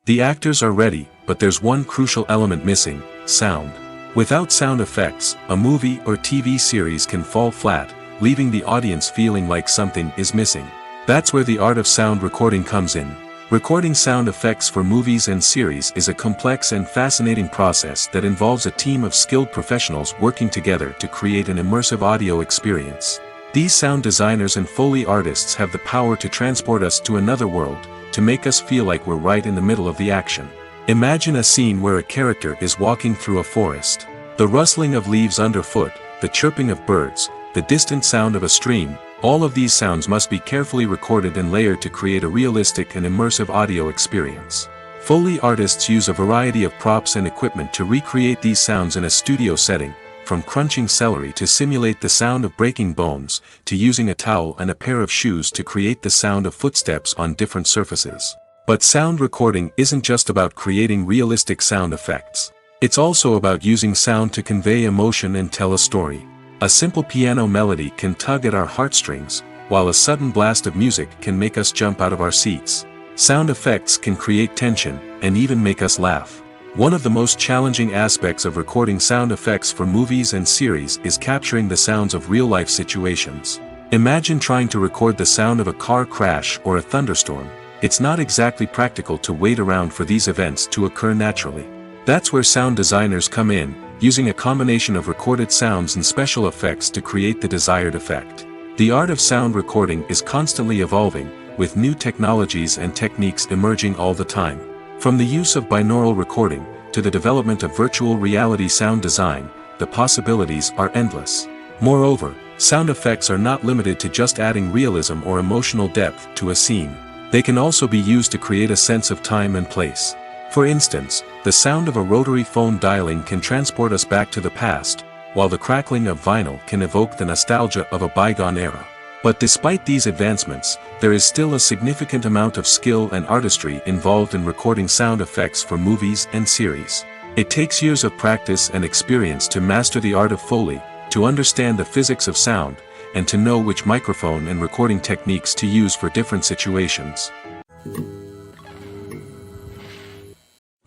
The actors are ready, but there's one crucial element missing: sound. Without sound effects, a movie or TV series can fall flat, leaving the audience feeling like something is missing. That's where the art of sound recording comes in. Recording sound effects for movies and series is a complex and fascinating process that involves a team of skilled professionals working together to create an immersive audio experience. These sound designers and Foley artists have the power to transport us to another world, to make us feel like we're right in the middle of the action. Imagine a scene where a character is walking through a forest. The rustling of leaves underfoot, the chirping of birds, the distant sound of a stream, all of these sounds must be carefully recorded and layered to create a realistic and immersive audio experience. Foley artists use a variety of props and equipment to recreate these sounds in a studio setting, from crunching celery to simulate the sound of breaking bones, to using a towel and a pair of shoes to create the sound of footsteps on different surfaces. But sound recording isn't just about creating realistic sound effects. It's also about using sound to convey emotion and tell a story. A simple piano melody can tug at our heartstrings, while a sudden blast of music can make us jump out of our seats. Sound effects can create tension, and even make us laugh. One of the most challenging aspects of recording sound effects for movies and series is capturing the sounds of real-life situations. Imagine trying to record the sound of a car crash or a thunderstorm. It's not exactly practical to wait around for these events to occur naturally. That's where sound designers come in, using a combination of recorded sounds and special effects to create the desired effect. The art of sound recording is constantly evolving, with new technologies and techniques emerging all the time. From the use of binaural recording, to the development of virtual reality sound design, the possibilities are endless. Moreover, sound effects are not limited to just adding realism or emotional depth to a scene. They can also be used to create a sense of time and place. For instance, the sound of a rotary phone dialing can transport us back to the past, while the crackling of vinyl can evoke the nostalgia of a bygone era. But despite these advancements, there is still a significant amount of skill and artistry involved in recording sound effects for movies and series. It takes years of practice and experience to master the art of Foley, to understand the physics of sound, and to know which microphone and recording techniques to use for different situations.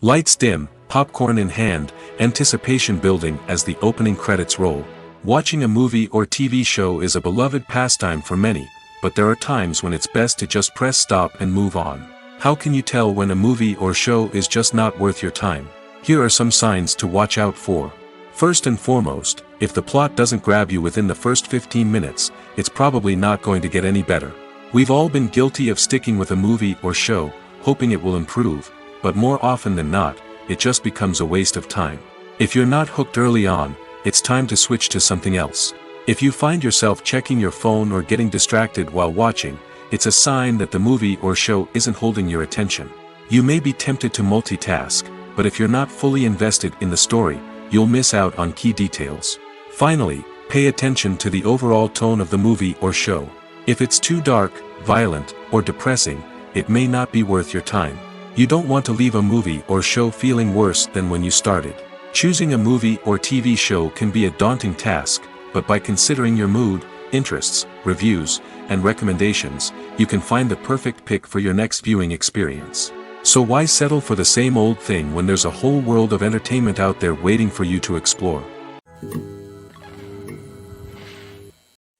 Lights dim, popcorn in hand, anticipation building as the opening credits roll. Watching a movie or TV show is a beloved pastime for many, but there are times when it's best to just press stop and move on. How can you tell when a movie or show is just not worth your time? Here are some signs to watch out for. First and foremost, if the plot doesn't grab you within the first 15 minutes, it's probably not going to get any better. We've all been guilty of sticking with a movie or show, hoping it will improve, but more often than not, it just becomes a waste of time. If you're not hooked early on, it's time to switch to something else. If you find yourself checking your phone or getting distracted while watching, it's a sign that the movie or show isn't holding your attention. You may be tempted to multitask, but if you're not fully invested in the story, you'll miss out on key details. Finally, pay attention to the overall tone of the movie or show. If it's too dark, violent, or depressing, it may not be worth your time. You don't want to leave a movie or show feeling worse than when you started. Choosing a movie or TV show can be a daunting task, but by considering your mood, interests, reviews, and recommendations, you can find the perfect pick for your next viewing experience. So why settle for the same old thing when there's a whole world of entertainment out there waiting for you to explore?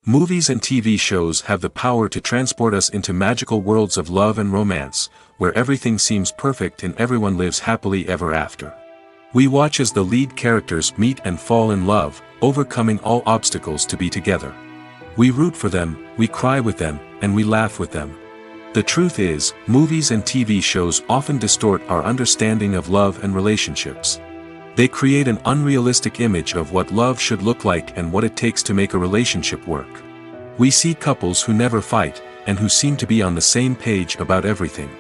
Movies and TV shows have the power to transport us into magical worlds of love and romance, where everything seems perfect and everyone lives happily ever after. We watch as the lead characters meet and fall in love, overcoming all obstacles to be together. We root for them, we cry with them, and we laugh with them. The truth is, movies and TV shows often distort our understanding of love and relationships. They create an unrealistic image of what love should look like and what it takes to make a relationship work. We see couples who never fight, and who seem to be on the same page about everything.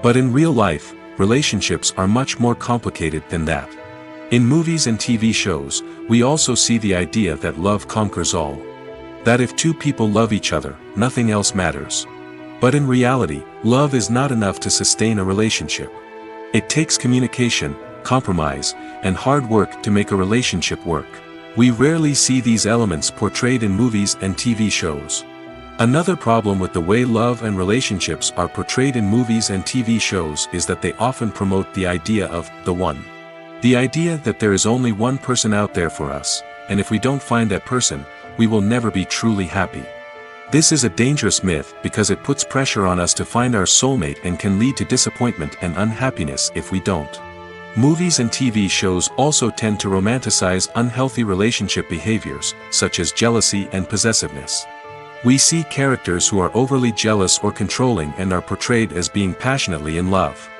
But in real life, relationships are much more complicated than that. In movies and TV shows, we also see the idea that love conquers all. That if two people love each other, nothing else matters. But in reality, love is not enough to sustain a relationship. It takes communication, compromise, and hard work to make a relationship work. We rarely see these elements portrayed in movies and TV shows. Another problem with the way love and relationships are portrayed in movies and TV shows is that they often promote the idea of the one. The idea that there is only one person out there for us, and if we don't find that person, we will never be truly happy. This is a dangerous myth because it puts pressure on us to find our soulmate and can lead to disappointment and unhappiness if we don't. Movies and TV shows also tend to romanticize unhealthy relationship behaviors, such as jealousy and possessiveness. We see characters who are overly jealous or controlling and are portrayed as being passionately in love.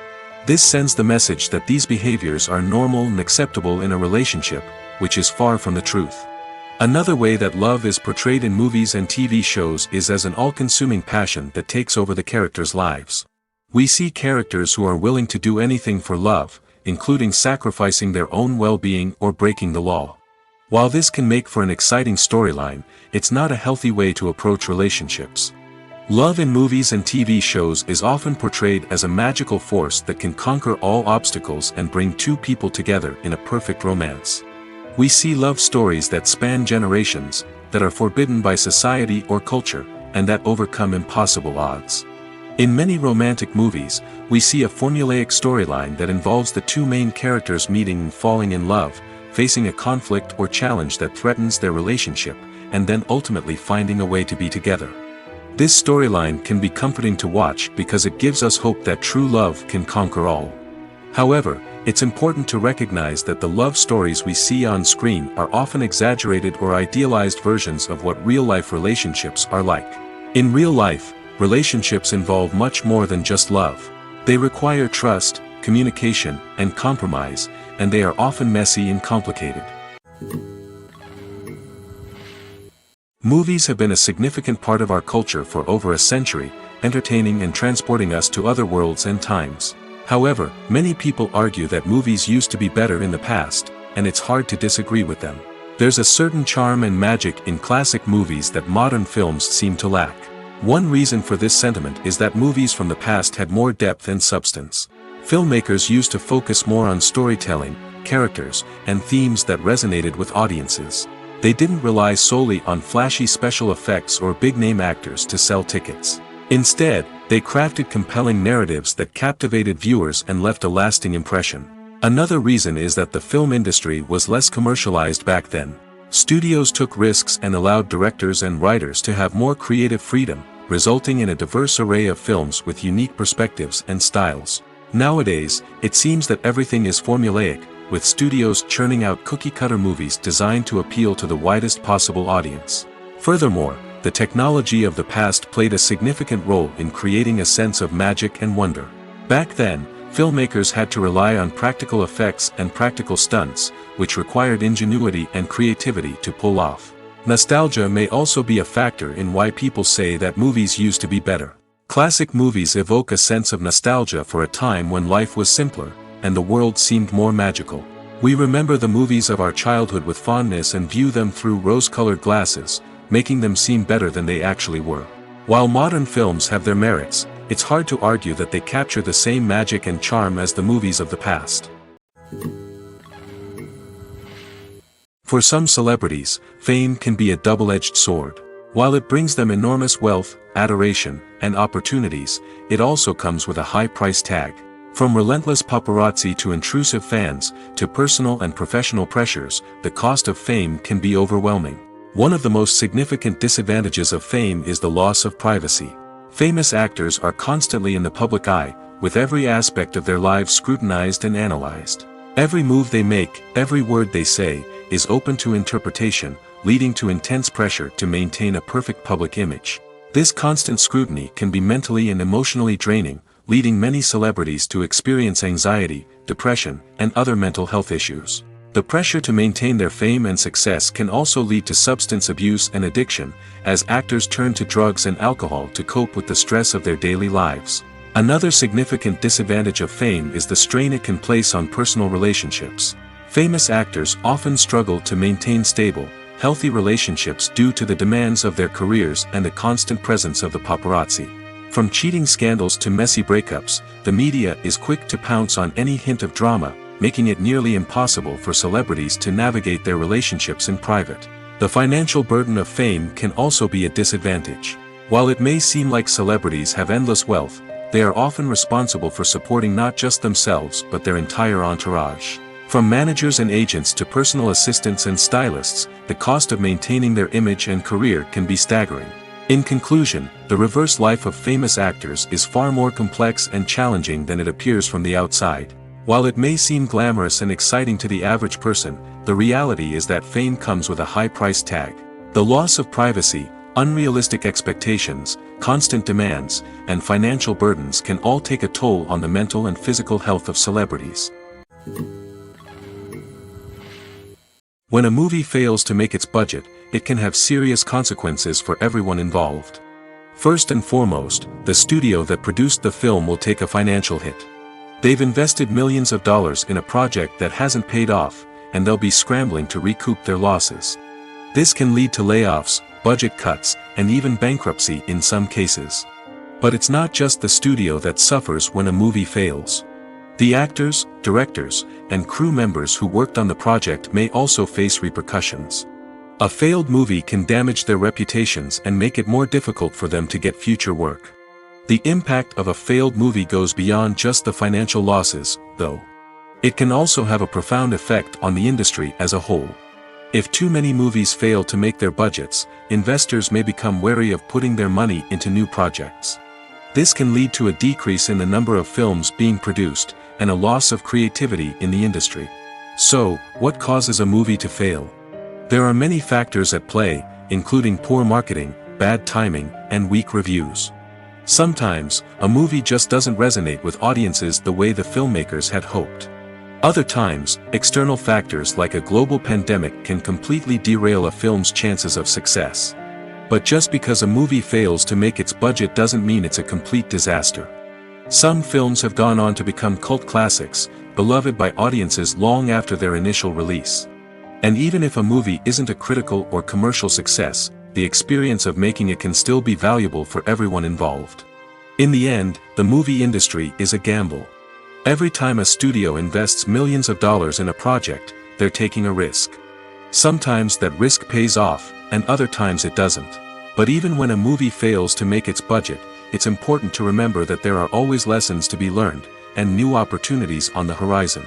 This sends the message that these behaviors are normal and acceptable in a relationship, which is far from the truth. Another way that love is portrayed in movies and TV shows is as an all-consuming passion that takes over the characters' lives. We see characters who are willing to do anything for love, including sacrificing their own well-being or breaking the law. While this can make for an exciting storyline, it's not a healthy way to approach relationships. Love in movies and TV shows is often portrayed as a magical force that can conquer all obstacles and bring two people together in a perfect romance. We see love stories that span generations, that are forbidden by society or culture, and that overcome impossible odds. In many romantic movies, we see a formulaic storyline that involves the two main characters meeting and falling in love, facing a conflict or challenge that threatens their relationship, and then ultimately finding a way to be together. This storyline can be comforting to watch because it gives us hope that true love can conquer all. However, it's important to recognize that the love stories we see on screen are often exaggerated or idealized versions of what real-life relationships are like. In real life, relationships involve much more than just love. They require trust, communication, and compromise, and they are often messy and complicated. Movies have been a significant part of our culture for over a century, entertaining and transporting us to other worlds and times. However, many people argue that movies used to be better in the past, and it's hard to disagree with them. There's a certain charm and magic in classic movies that modern films seem to lack. One reason for this sentiment is that movies from the past had more depth and substance. Filmmakers used to focus more on storytelling, characters, and themes that resonated with audiences. They didn't rely solely on flashy special effects or big-name actors to sell tickets. Instead, they crafted compelling narratives that captivated viewers and left a lasting impression. Another reason is that the film industry was less commercialized back then. Studios took risks and allowed directors and writers to have more creative freedom, resulting in a diverse array of films with unique perspectives and styles. Nowadays, it seems that everything is formulaic, with studios churning out cookie-cutter movies designed to appeal to the widest possible audience. Furthermore, the technology of the past played a significant role in creating a sense of magic and wonder. Back then, filmmakers had to rely on practical effects and practical stunts, which required ingenuity and creativity to pull off. Nostalgia may also be a factor in why people say that movies used to be better. Classic movies evoke a sense of nostalgia for a time when life was simpler, and the world seemed more magical. We remember the movies of our childhood with fondness and view them through rose-colored glasses, making them seem better than they actually were. While modern films have their merits, it's hard to argue that they capture the same magic and charm as the movies of the past. For some celebrities, fame can be a double-edged sword. While it brings them enormous wealth, adoration, and opportunities, it also comes with a high price tag. From relentless paparazzi to intrusive fans, to personal and professional pressures, the cost of fame can be overwhelming. One of the most significant disadvantages of fame is the loss of privacy. Famous actors are constantly in the public eye, with every aspect of their lives scrutinized and analyzed. Every move they make, every word they say, is open to interpretation, leading to intense pressure to maintain a perfect public image. This constant scrutiny can be mentally and emotionally draining, leading many celebrities to experience anxiety, depression, and other mental health issues. The pressure to maintain their fame and success can also lead to substance abuse and addiction, as actors turn to drugs and alcohol to cope with the stress of their daily lives. Another significant disadvantage of fame is the strain it can place on personal relationships. Famous actors often struggle to maintain stable, healthy relationships due to the demands of their careers and the constant presence of the paparazzi. From cheating scandals to messy breakups, the media is quick to pounce on any hint of drama, making it nearly impossible for celebrities to navigate their relationships in private. The financial burden of fame can also be a disadvantage. While it may seem like celebrities have endless wealth, they are often responsible for supporting not just themselves but their entire entourage. From managers and agents to personal assistants and stylists, the cost of maintaining their image and career can be staggering. In conclusion, the reverse life of famous actors is far more complex and challenging than it appears from the outside. While it may seem glamorous and exciting to the average person, the reality is that fame comes with a high price tag. The loss of privacy, Unrealistic expectations, constant demands, and financial burdens can all take a toll on the mental and physical health of celebrities. When a movie fails to make its budget, it can have serious consequences for everyone involved. First and foremost, the studio that produced the film will take a financial hit. They've invested millions of dollars in a project that hasn't paid off, and they'll be scrambling to recoup their losses. This can lead to layoffs, budget cuts, and even bankruptcy in some cases. But it's not just the studio that suffers when a movie fails. The actors, directors, and crew members who worked on the project may also face repercussions. A failed movie can damage their reputations and make it more difficult for them to get future work. The impact of a failed movie goes beyond just the financial losses, though. It can also have a profound effect on the industry as a whole. If too many movies fail to make their budgets, investors may become wary of putting their money into new projects. This can lead to a decrease in the number of films being produced, and a loss of creativity in the industry. So, what causes a movie to fail? There are many factors at play, including poor marketing, bad timing, and weak reviews. Sometimes, a movie just doesn't resonate with audiences the way the filmmakers had hoped. Other times, external factors like a global pandemic can completely derail a film's chances of success. But just because a movie fails to make its budget doesn't mean it's a complete disaster. Some films have gone on to become cult classics, beloved by audiences long after their initial release. And even if a movie isn't a critical or commercial success, the experience of making it can still be valuable for everyone involved. In the end, the movie industry is a gamble. Every time a studio invests millions of dollars in a project, they're taking a risk. Sometimes that risk pays off, and other times it doesn't. But even when a movie fails to make its budget, it's important to remember that there are always lessons to be learned, and new opportunities on the horizon.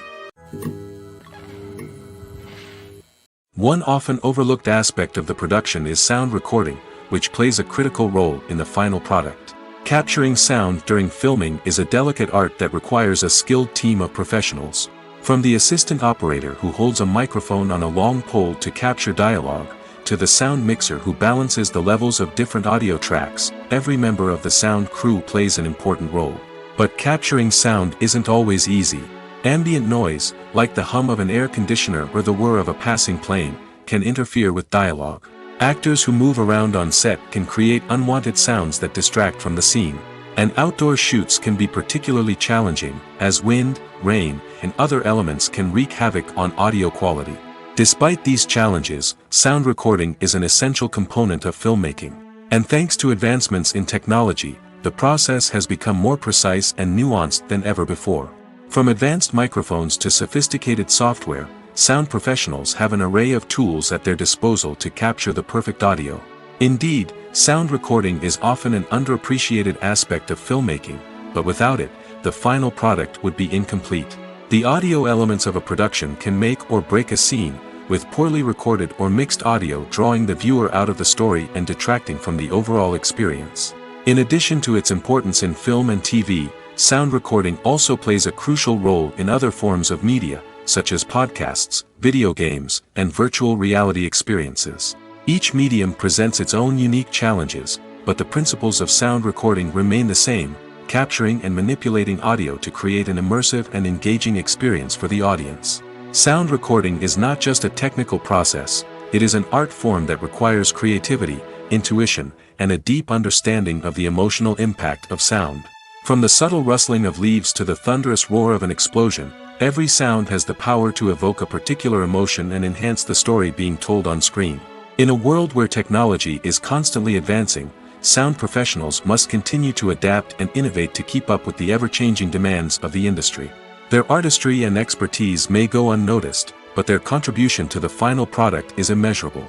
One often overlooked aspect of the production is sound recording, which plays a critical role in the final product. Capturing sound during filming is a delicate art that requires a skilled team of professionals. From the assistant operator who holds a microphone on a long pole to capture dialogue, to the sound mixer who balances the levels of different audio tracks, every member of the sound crew plays an important role. But capturing sound isn't always easy. Ambient noise, like the hum of an air conditioner or the whir of a passing plane, can interfere with dialogue. Actors who move around on set can create unwanted sounds that distract from the scene. And outdoor shoots can be particularly challenging, as wind, rain, and other elements can wreak havoc on audio quality. Despite these challenges, sound recording is an essential component of filmmaking. And thanks to advancements in technology, the process has become more precise and nuanced than ever before. From advanced microphones to sophisticated software, sound professionals have an array of tools at their disposal to capture the perfect audio. Indeed, sound recording is often an underappreciated aspect of filmmaking, but without it, the final product would be incomplete. The audio elements of a production can make or break a scene, with poorly recorded or mixed audio drawing the viewer out of the story and detracting from the overall experience. In addition to its importance in film and TV, sound recording also plays a crucial role in other forms of media, such as podcasts, video games, and virtual reality experiences. Each medium presents its own unique challenges, but the principles of sound recording remain the same, capturing and manipulating audio to create an immersive and engaging experience for the audience. Sound recording is not just a technical process, it is an art form that requires creativity, intuition, and a deep understanding of the emotional impact of sound. From the subtle rustling of leaves to the thunderous roar of an explosion, every sound has the power to evoke a particular emotion and enhance the story being told on screen. In a world where technology is constantly advancing, sound professionals must continue to adapt and innovate to keep up with the ever-changing demands of the industry. Their artistry and expertise may go unnoticed, but their contribution to the final product is immeasurable.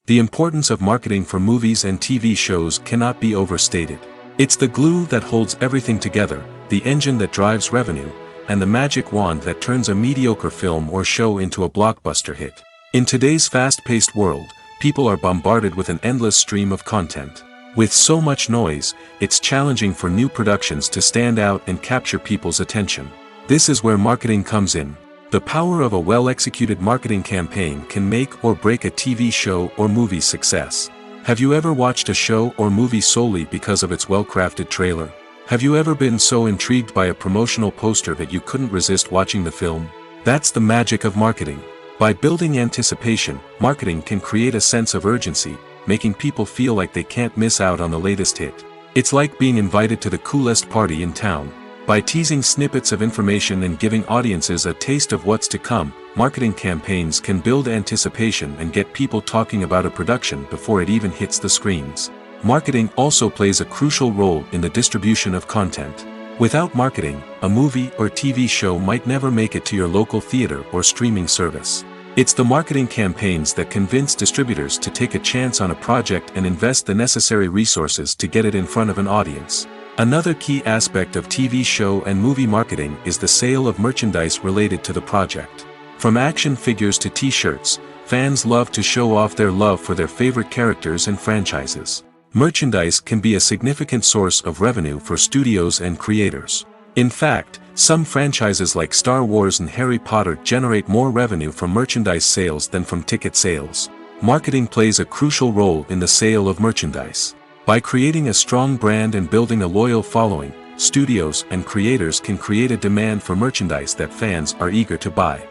The importance of marketing for movies and TV shows cannot be overstated. It's the glue that holds everything together, the engine that drives revenue, and the magic wand that turns a mediocre film or show into a blockbuster hit. In today's fast-paced world, people are bombarded with an endless stream of content. With so much noise, it's challenging for new productions to stand out and capture people's attention. This is where marketing comes in. The The power of a well-executed marketing campaign can make or break a TV show or movie's success. Have you ever watched a show or movie solely because of its well-crafted trailer? Have you ever been so intrigued by a promotional poster that you couldn't resist watching the film? That's the magic of marketing. By building anticipation, marketing can create a sense of urgency, making people feel like they can't miss out on the latest hit. It's like being invited to the coolest party in town. By teasing snippets of information and giving audiences a taste of what's to come, marketing campaigns can build anticipation and get people talking about a production before it even hits the screens. Marketing also plays a crucial role in the distribution of content. Without marketing, a movie or TV show might never make it to your local theater or streaming service. It's the marketing campaigns that convince distributors to take a chance on a project and invest the necessary resources to get it in front of an audience. Another key aspect of TV show and movie marketing is the sale of merchandise related to the project. From action figures to t-shirts, fans love to show off their love for their favorite characters and franchises. Merchandise can be a significant source of revenue for studios and creators. In fact, some franchises like Star Wars and Harry Potter generate more revenue from merchandise sales than from ticket sales. Marketing plays a crucial role in the sale of merchandise. By creating a strong brand and building a loyal following, studios and creators can create a demand for merchandise that fans are eager to buy.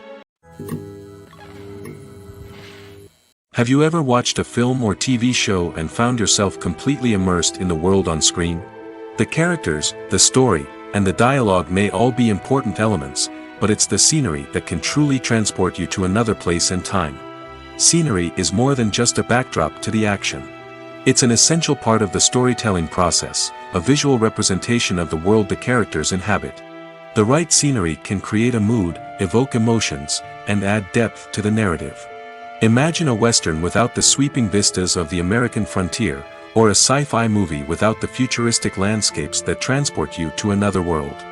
Have you ever watched a film or TV show and found yourself completely immersed in the world on screen? The characters, the story, and the dialogue may all be important elements, but it's the scenery that can truly transport you to another place and time. Scenery is more than just a backdrop to the action. It's an essential part of the storytelling process, a visual representation of the world the characters inhabit. The right scenery can create a mood, evoke emotions, and add depth to the narrative. Imagine a Western without the sweeping vistas of the American frontier, or a sci-fi movie without the futuristic landscapes that transport you to another world.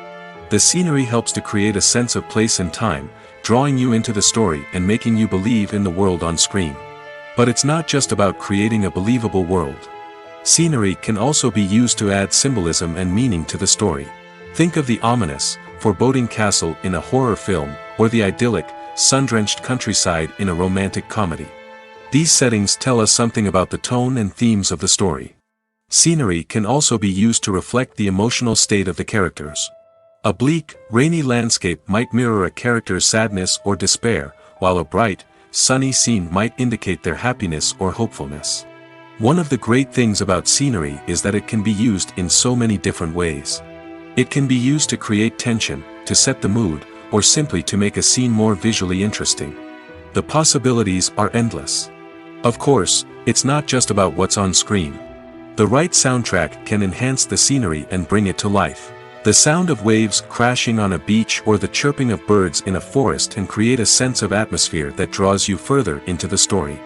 The scenery helps to create a sense of place and time, drawing you into the story and making you believe in the world on screen. But it's not just about creating a believable world. Scenery can also be used to add symbolism and meaning to the story. Think of the ominous, foreboding castle in a horror film, or the idyllic, sun-drenched countryside in a romantic comedy. These settings tell us something about the tone and themes of the story. Scenery can also be used to reflect the emotional state of the characters. A bleak, rainy landscape might mirror a character's sadness or despair, while a bright, sunny scene might indicate their happiness or hopefulness. One of the great things about scenery is that it can be used in so many different ways. It can be used to create tension, to set the mood, or simply to make a scene more visually interesting. The possibilities are endless. Of course, it's not just about what's on screen. The right soundtrack can enhance the scenery and bring it to life. The sound of waves crashing on a beach or the chirping of birds in a forest can create a sense of atmosphere that draws you further into the story.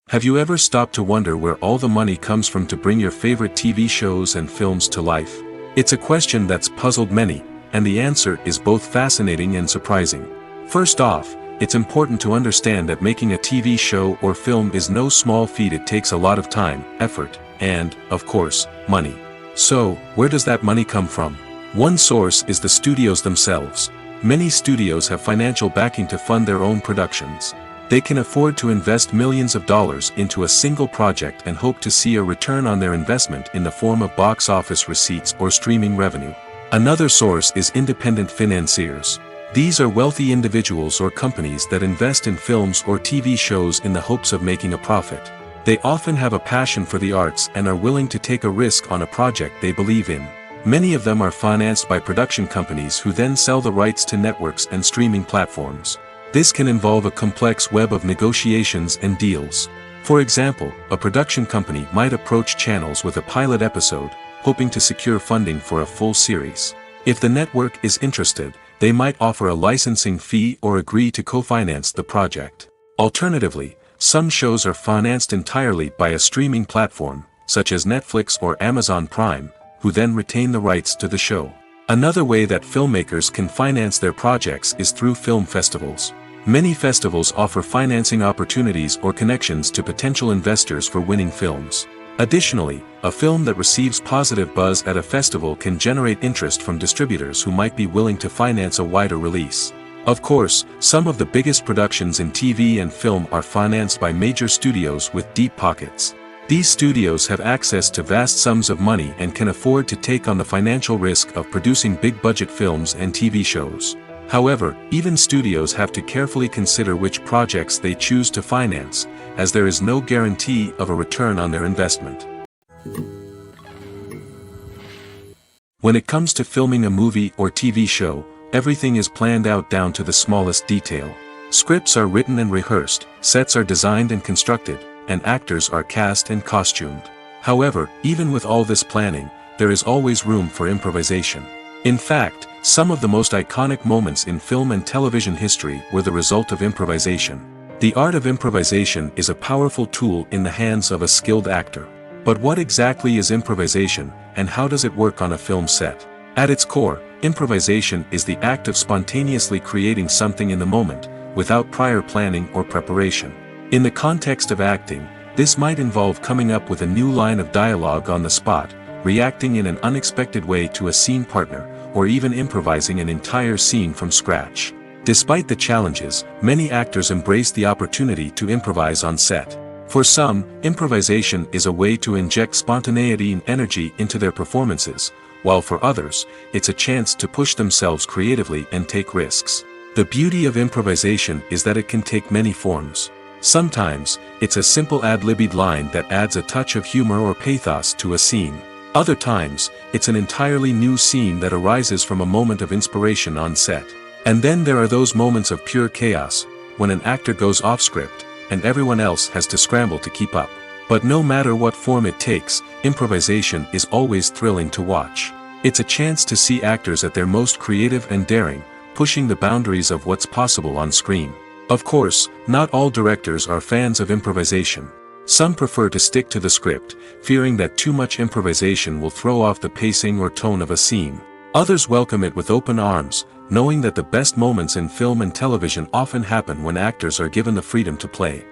Have you ever stopped to wonder where all the money comes from to bring your favorite TV shows and films to life? It's a question that's puzzled many, and the answer is both fascinating and surprising. First off, it's important to understand that making a TV show or film is no small feat. It takes a lot of time, effort, and, of course, money. So, where does that money come from? One source is the studios themselves. Many studios have financial backing to fund their own productions. They can afford to invest millions of dollars into a single project and hope to see a return on their investment in the form of box office receipts or streaming revenue. Another source is independent financiers. These are wealthy individuals or companies that invest in films or TV shows in the hopes of making a profit. They often have a passion for the arts and are willing to take a risk on a project they believe in. Many of them are financed by production companies who then sell the rights to networks and streaming platforms. This can involve a complex web of negotiations and deals. For example, a production company might approach channels with a pilot episode, hoping to secure funding for a full series. If the network is interested, they might offer a licensing fee or agree to co-finance the project. Alternatively, some shows are financed entirely by a streaming platform, such as Netflix or Amazon Prime, who then retain the rights to the show. Another way that filmmakers can finance their projects is through film festivals. Many festivals offer financing opportunities or connections to potential investors for winning films. Additionally, a film that receives positive buzz at a festival can generate interest from distributors who might be willing to finance a wider release. Of course, some of the biggest productions in TV and film are financed by major studios with deep pockets. These studios have access to vast sums of money and can afford to take on the financial risk of producing big-budget films and TV shows. However, even studios have to carefully consider which projects they choose to finance, as there is no guarantee of a return on their investment. When it comes to filming a movie or TV show, everything is planned out down to the smallest detail. Scripts are written and rehearsed, sets are designed and constructed, and actors are cast and costumed. However, even with all this planning, there is always room for improvisation. In fact, some of the most iconic moments in film and television history were the result of improvisation. The art of improvisation is a powerful tool in the hands of a skilled actor. But what exactly is improvisation, and how does it work on a film set? At its core, improvisation is the act of spontaneously creating something in the moment, without prior planning or preparation. In the context of acting, this might involve coming up with a new line of dialogue on the spot, reacting in an unexpected way to a scene partner, or even improvising an entire scene from scratch. Despite the challenges, many actors embrace the opportunity to improvise on set. For some, improvisation is a way to inject spontaneity and energy into their performances, while for others, it's a chance to push themselves creatively and take risks. The beauty of improvisation is that it can take many forms. Sometimes, it's a simple ad-libbed line that adds a touch of humor or pathos to a scene. Other times, it's an entirely new scene that arises from a moment of inspiration on set. And then there are those moments of pure chaos, when an actor goes off script, and everyone else has to scramble to keep up. But no matter what form it takes, improvisation is always thrilling to watch. It's a chance to see actors at their most creative and daring, pushing the boundaries of what's possible on screen. Of course, not all directors are fans of improvisation. Some prefer to stick to the script, fearing that too much improvisation will throw off the pacing or tone of a scene. Others welcome it with open arms, knowing that the best moments in film and television often happen when actors are given the freedom to play.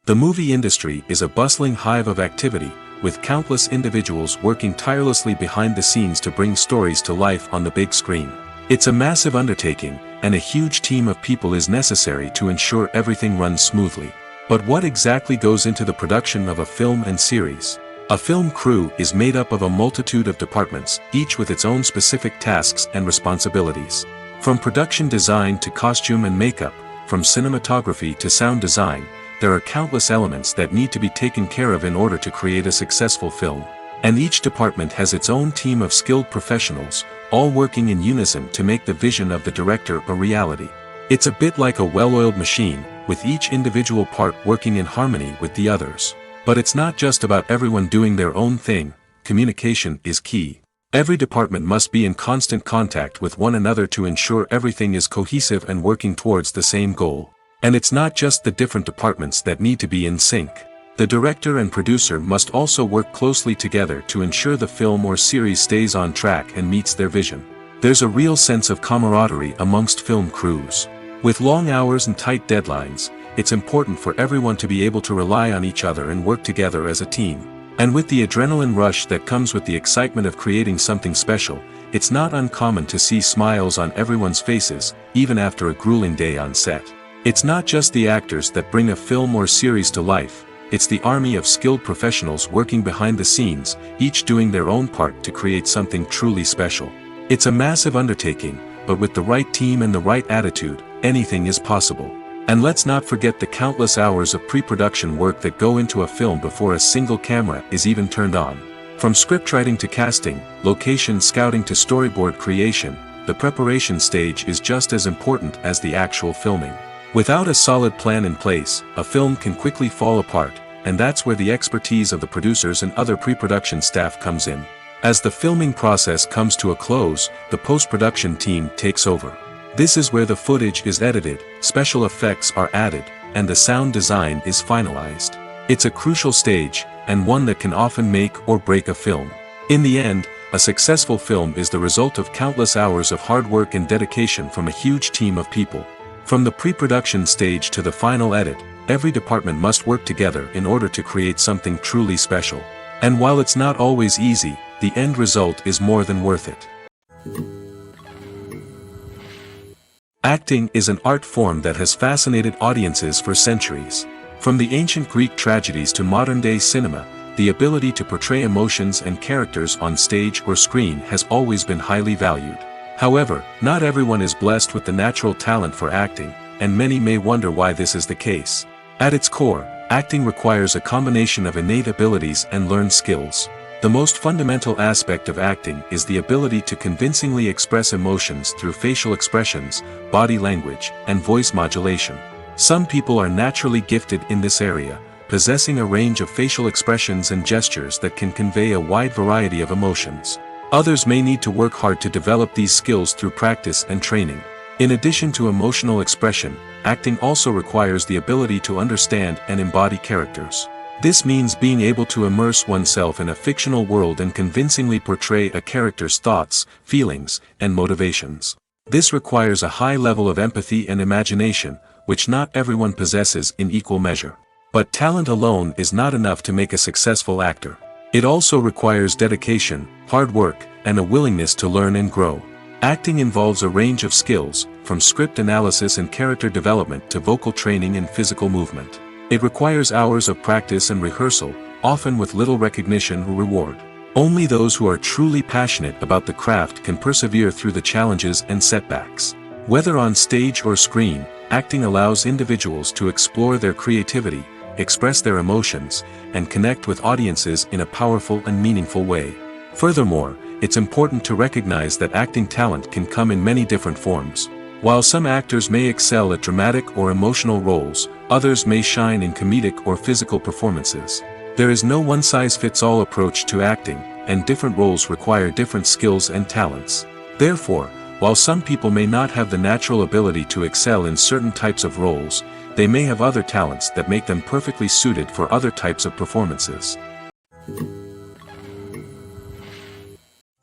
The movie industry is a bustling hive of activity, with countless individuals working tirelessly behind the scenes to bring stories to life on the big screen. It's a massive undertaking, and a huge team of people is necessary to ensure everything runs smoothly. But what exactly goes into the production of a film and series? A film crew is made up of a multitude of departments, each with its own specific tasks and responsibilities. From production design to costume and makeup, from cinematography to sound design, there are countless elements that need to be taken care of in order to create a successful film. And each department has its own team of skilled professionals, all working in unison to make the vision of the director a reality. It's a bit like a well-oiled machine, with each individual part working in harmony with the others. But it's not just about everyone doing their own thing. Communication is key. Every department must be in constant contact with one another to ensure everything is cohesive and working towards the same goal. And it's not just the different departments that need to be in sync. The director and producer must also work closely together to ensure the film or series stays on track and meets their vision. There's a real sense of camaraderie amongst film crews. With long hours and tight deadlines, it's important for everyone to be able to rely on each other and work together as a team. And with the adrenaline rush that comes with the excitement of creating something special, it's not uncommon to see smiles on everyone's faces, even after a grueling day on set. It's not just the actors that bring a film or series to life. It's the army of skilled professionals working behind the scenes, each doing their own part to create something truly special. It's a massive undertaking, but with the right team and the right attitude, anything is possible. And let's not forget the countless hours of pre-production work that go into a film before a single camera is even turned on. From scriptwriting to casting, location scouting to storyboard creation, the preparation stage is just as important as the actual filming. Without a solid plan in place, a film can quickly fall apart, and that's where the expertise of the producers and other pre-production staff comes in. As the filming process comes to a close, the post-production team takes over. This is where the footage is edited, special effects are added, and the sound design is finalized. It's a crucial stage, and one that can often make or break a film. In the end, a successful film is the result of countless hours of hard work and dedication from a huge team of people. From the pre-production stage to the final edit, every department must work together in order to create something truly special. And while it's not always easy, the end result is more than worth it. Acting is an art form that has fascinated audiences for centuries. From the ancient Greek tragedies to modern-day cinema, the ability to portray emotions and characters on stage or screen has always been highly valued. However, not everyone is blessed with the natural talent for acting, and many may wonder why this is the case. At its core, acting requires a combination of innate abilities and learned skills. The most fundamental aspect of acting is the ability to convincingly express emotions through facial expressions, body language, and voice modulation. Some people are naturally gifted in this area, possessing a range of facial expressions and gestures that can convey a wide variety of emotions. Others may need to work hard to develop these skills through practice and training. In addition to emotional expression, acting also requires the ability to understand and embody characters. This means being able to immerse oneself in a fictional world and convincingly portray a character's thoughts, feelings, and motivations. This requires a high level of empathy and imagination, which not everyone possesses in equal measure. But talent alone is not enough to make a successful actor. It also requires dedication, hard work, and a willingness to learn and grow. Acting involves a range of skills, from script analysis and character development to vocal training and physical movement. It requires hours of practice and rehearsal, often with little recognition or reward. Only those who are truly passionate about the craft can persevere through the challenges and setbacks. Whether on stage or screen, acting allows individuals to explore their creativity, express their emotions, and connect with audiences in a powerful and meaningful way. Furthermore, it's important to recognize that acting talent can come in many different forms. While some actors may excel at dramatic or emotional roles, others may shine in comedic or physical performances. There is no one-size-fits-all approach to acting, and different roles require different skills and talents. Therefore, while some people may not have the natural ability to excel in certain types of roles, they may have other talents that make them perfectly suited for other types of performances.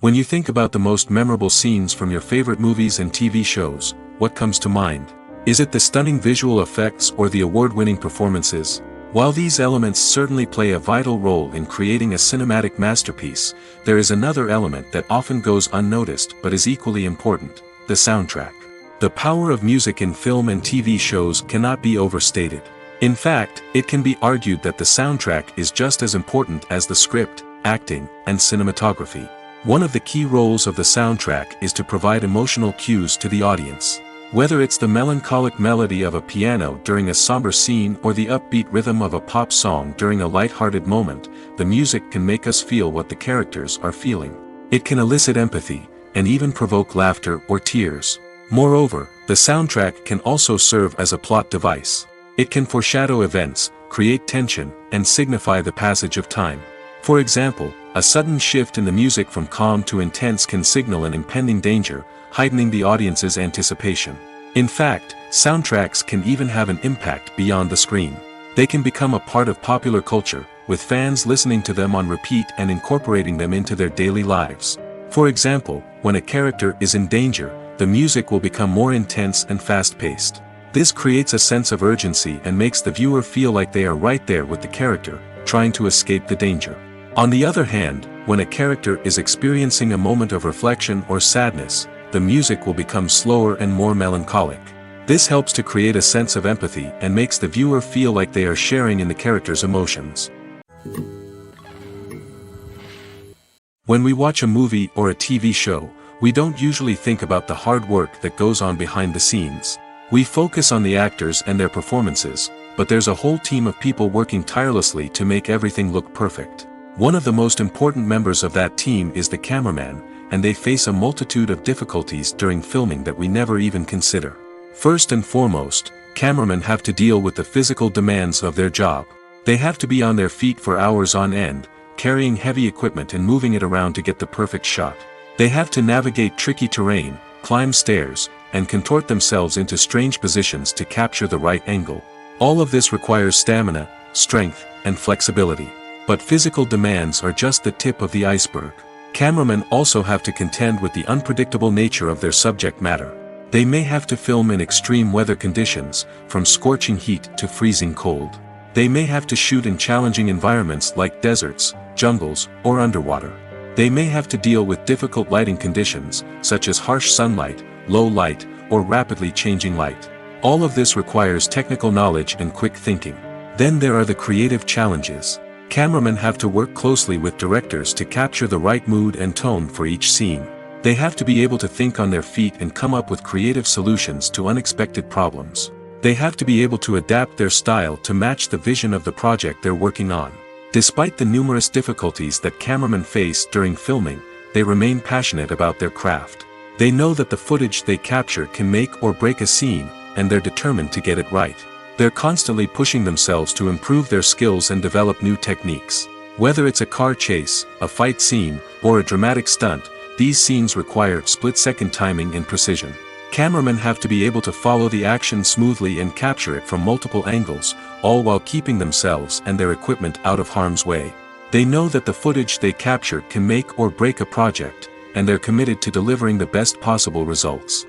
When you think about the most memorable scenes from your favorite movies and TV shows, what comes to mind? Is it the stunning visual effects or the award-winning performances? While these elements certainly play a vital role in creating a cinematic masterpiece, there is another element that often goes unnoticed but is equally important: the soundtrack. The power of music in film and TV shows cannot be overstated. In fact, it can be argued that the soundtrack is just as important as the script, acting, and cinematography. One of the key roles of the soundtrack is to provide emotional cues to the audience. Whether it's the melancholic melody of a piano during a somber scene or the upbeat rhythm of a pop song during a light-hearted moment, the music can make us feel what the characters are feeling. It can elicit empathy, and even provoke laughter or tears. Moreover, the soundtrack can also serve as a plot device. It can foreshadow events, create tension, and signify the passage of time. For example, a sudden shift in the music from calm to intense can signal an impending danger, heightening the audience's anticipation. In fact, soundtracks can even have an impact beyond the screen. They can become a part of popular culture, with fans listening to them on repeat and incorporating them into their daily lives. For example, when a character is in danger, the music will become more intense and fast-paced. This creates a sense of urgency and makes the viewer feel like they are right there with the character, trying to escape the danger. On the other hand, when a character is experiencing a moment of reflection or sadness, the music will become slower and more melancholic. This helps to create a sense of empathy and makes the viewer feel like they are sharing in the character's emotions. When we watch a movie or a TV show, we don't usually think about the hard work that goes on behind the scenes. We focus on the actors and their performances, but there's a whole team of people working tirelessly to make everything look perfect. One of the most important members of that team is the cameraman, and they face a multitude of difficulties during filming that we never even consider. First and foremost, cameramen have to deal with the physical demands of their job. They have to be on their feet for hours on end, carrying heavy equipment and moving it around to get the perfect shot. They have to navigate tricky terrain, climb stairs, and contort themselves into strange positions to capture the right angle. All of this requires stamina, strength, and flexibility. But physical demands are just the tip of the iceberg. Cameramen also have to contend with the unpredictable nature of their subject matter. They may have to film in extreme weather conditions, from scorching heat to freezing cold. They may have to shoot in challenging environments like deserts, jungles, or underwater. They may have to deal with difficult lighting conditions, such as harsh sunlight, low light, or rapidly changing light. All of this requires technical knowledge and quick thinking. Then there are the creative challenges. Cameramen have to work closely with directors to capture the right mood and tone for each scene. They have to be able to think on their feet and come up with creative solutions to unexpected problems. They have to be able to adapt their style to match the vision of the project they're working on. Despite the numerous difficulties that cameramen face during filming, they remain passionate about their craft. They know that the footage they capture can make or break a scene, and they're determined to get it right. They're constantly pushing themselves to improve their skills and develop new techniques. Whether it's a car chase, a fight scene, or a dramatic stunt, these scenes require split-second timing and precision. Cameramen have to be able to follow the action smoothly and capture it from multiple angles, all while keeping themselves and their equipment out of harm's way. They know that the footage they capture can make or break a project, and they're committed to delivering the best possible results.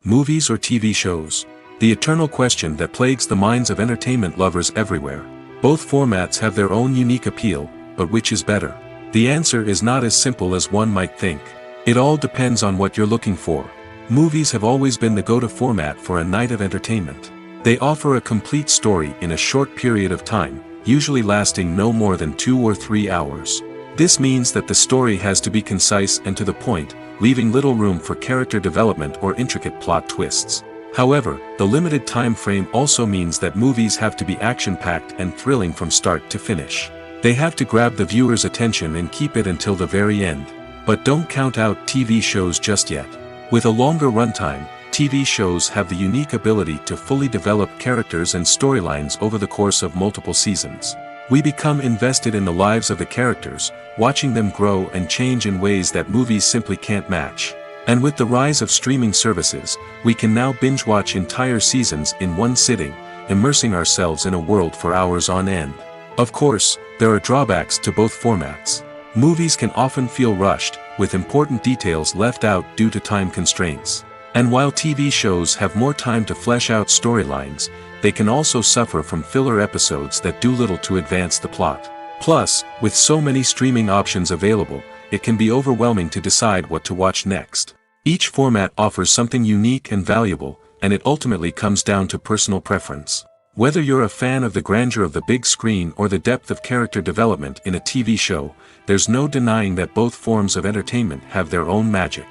Movies or TV shows? The eternal question that plagues the minds of entertainment lovers everywhere. Both formats have their own unique appeal, but which is better? The answer is not as simple as one might think. It all depends on what you're looking for. Movies have always been the go-to format for a night of entertainment. They offer a complete story in a short period of time, usually lasting no more than 2 or 3 hours. This means that the story has to be concise and to the point, leaving little room for character development or intricate plot twists. However, the limited time frame also means that movies have to be action-packed and thrilling from start to finish. They have to grab the viewer's attention and keep it until the very end. But don't count out TV shows just yet. With a longer runtime, TV shows have the unique ability to fully develop characters and storylines over the course of multiple seasons. We become invested in the lives of the characters, watching them grow and change in ways that movies simply can't match. And with the rise of streaming services, we can now binge-watch entire seasons in one sitting, immersing ourselves in a world for hours on end. Of course, there are drawbacks to both formats. Movies can often feel rushed, with important details left out due to time constraints. And while TV shows have more time to flesh out storylines, they can also suffer from filler episodes that do little to advance the plot. Plus, with so many streaming options available, it can be overwhelming to decide what to watch next. Each format offers something unique and valuable, and it ultimately comes down to personal preference. Whether you're a fan of the grandeur of the big screen or the depth of character development in a TV show, there's no denying that both forms of entertainment have their own magic.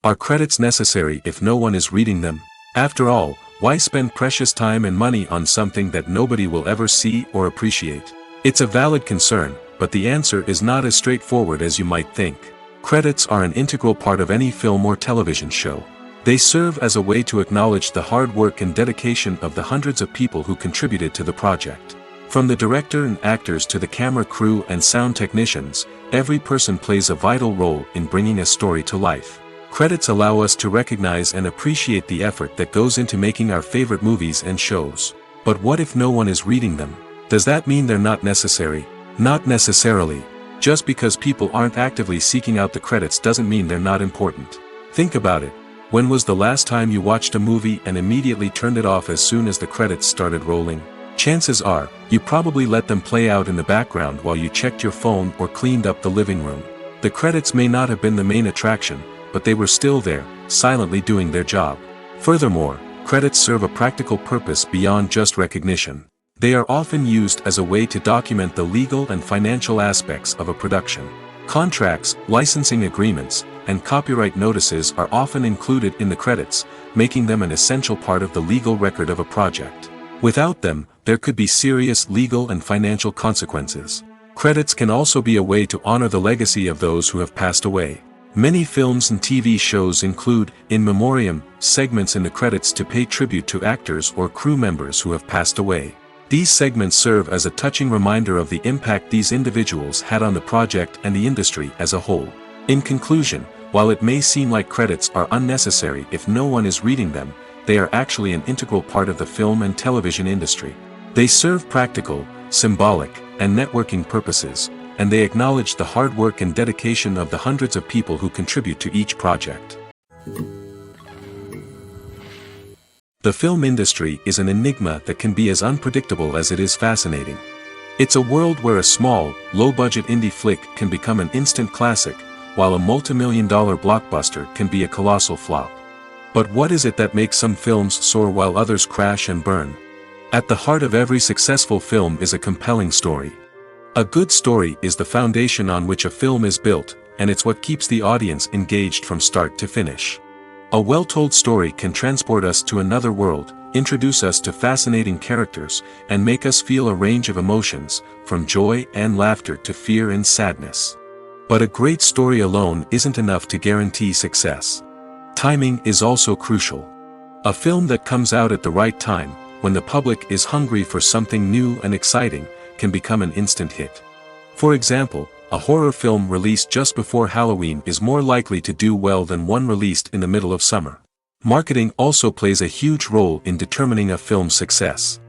Are credits necessary if no one is reading them? After all, why spend precious time and money on something that nobody will ever see or appreciate? It's a valid concern, but the answer is not as straightforward as you might think. Credits are an integral part of any film or television show. They serve as a way to acknowledge the hard work and dedication of the hundreds of people who contributed to the project. From the director and actors to the camera crew and sound technicians, every person plays a vital role in bringing a story to life. Credits allow us to recognize and appreciate the effort that goes into making our favorite movies and shows. But what if no one is reading them? Does that mean they're not necessary? Not necessarily. Just because people aren't actively seeking out the credits doesn't mean they're not important. Think about it. When was the last time you watched a movie and immediately turned it off as soon as the credits started rolling? Chances are, you probably let them play out in the background while you checked your phone or cleaned up the living room. The credits may not have been the main attraction, but they were still there, silently doing their job. Furthermore, credits serve a practical purpose beyond just recognition. They are often used as a way to document the legal and financial aspects of a production. Contracts, licensing agreements, and copyright notices are often included in the credits, making them an essential part of the legal record of a project. Without them, there could be serious legal and financial consequences. Credits can also be a way to honor the legacy of those who have passed away. Many films and TV shows include, in memoriam, segments in the credits to pay tribute to actors or crew members who have passed away. These segments serve as a touching reminder of the impact these individuals had on the project and the industry as a whole. In conclusion, while it may seem like credits are unnecessary if no one is reading them, they are actually an integral part of the film and television industry. They serve practical, symbolic, and networking purposes, and they acknowledge the hard work and dedication of the hundreds of people who contribute to each project. The film industry is an enigma that can be as unpredictable as it is fascinating. It's a world where a small, low-budget indie flick can become an instant classic, while a multi-million-dollar blockbuster can be a colossal flop. But what is it that makes some films soar while others crash and burn? At the heart of every successful film is a compelling story. A good story is the foundation on which a film is built, and it's what keeps the audience engaged from start to finish. A well-told story can transport us to another world, introduce us to fascinating characters, and make us feel a range of emotions, from joy and laughter to fear and sadness. But a great story alone isn't enough to guarantee success. Timing is also crucial. A film that comes out at the right time, when the public is hungry for something new and exciting, can become an instant hit. For example, a horror film released just before Halloween is more likely to do well than one released in the middle of summer. Marketing also plays a huge role in determining a film's success.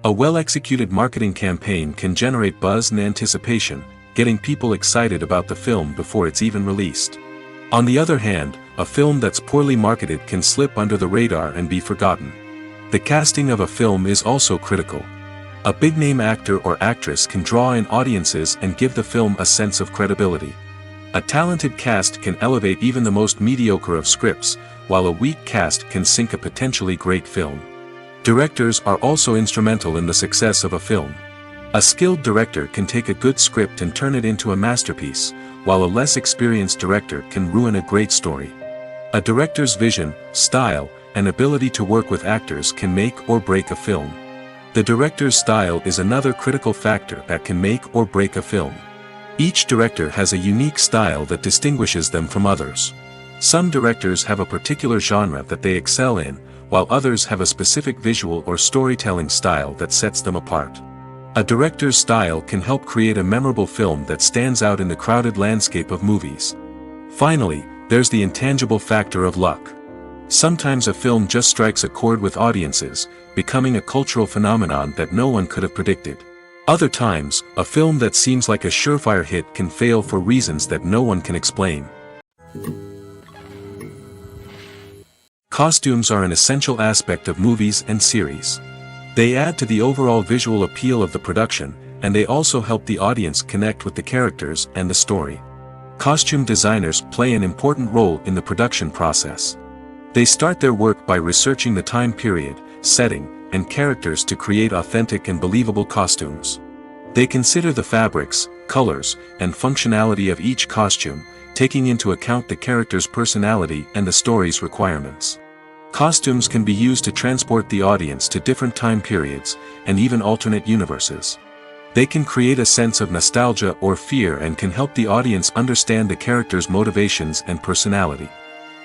A well-executed marketing campaign can generate buzz and anticipation, getting people excited about the film before it's even released. On the other hand, a film that's poorly marketed can slip under the radar and be forgotten. The casting of a film is also critical. A big-name actor or actress can draw in audiences and give the film a sense of credibility. A talented cast can elevate even the most mediocre of scripts, while a weak cast can sink a potentially great film. Directors are also instrumental in the success of a film. A skilled director can take a good script and turn it into a masterpiece, while a less experienced director can ruin a great story. A director's vision, style, and ability to work with actors can make or break a film. The director's style is another critical factor that can make or break a film. Each director has a unique style that distinguishes them from others. Some directors have a particular genre that they excel in, while others have a specific visual or storytelling style that sets them apart. A director's style can help create a memorable film that stands out in the crowded landscape of movies. Finally, there's the intangible factor of luck. Sometimes a film just strikes a chord with audiences, becoming a cultural phenomenon that no one could have predicted. Other times, a film that seems like a surefire hit can fail for reasons that no one can explain. Costumes are an essential aspect of movies and series. They add to the overall visual appeal of the production, and they also help the audience connect with the characters and the story. Costume designers play an important role in the production process. They start their work by researching the time period, setting, and characters to create authentic and believable costumes. They consider the fabrics, colors, and functionality of each costume, taking into account the character's personality and the story's requirements. Costumes can be used to transport the audience to different time periods, and even alternate universes. They can create a sense of nostalgia or fear and can help the audience understand the character's motivations and personality.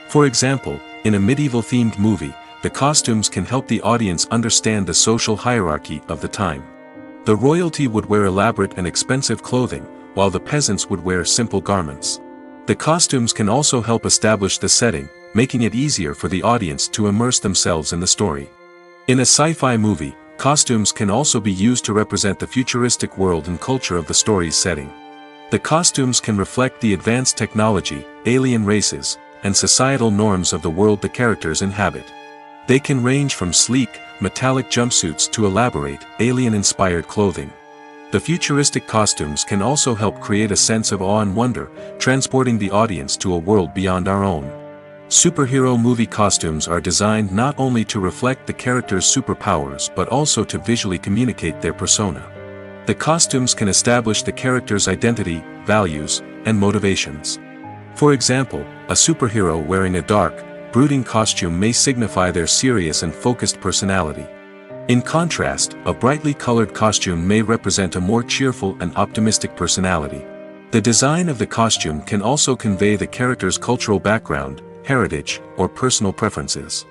For example, in a medieval-themed movie, the costumes can help the audience understand the social hierarchy of the time. The royalty would wear elaborate and expensive clothing, while the peasants would wear simple garments. The costumes can also help establish the setting, making it easier for the audience to immerse themselves in the story. In a sci-fi movie, costumes can also be used to represent the futuristic world and culture of the story's setting. The costumes can reflect the advanced technology, alien races, and societal norms of the world the characters inhabit. They can range from sleek, metallic jumpsuits to elaborate, alien-inspired clothing. The futuristic costumes can also help create a sense of awe and wonder, transporting the audience to a world beyond our own. Superhero movie costumes are designed not only to reflect the character's superpowers but also to visually communicate their persona. The costumes can establish the character's identity, values, and motivations. For example, a superhero wearing a dark, brooding costume may signify their serious and focused personality. In contrast, a brightly colored costume may represent a more cheerful and optimistic personality. The design of the costume can also convey the character's cultural background, heritage, or personal preferences.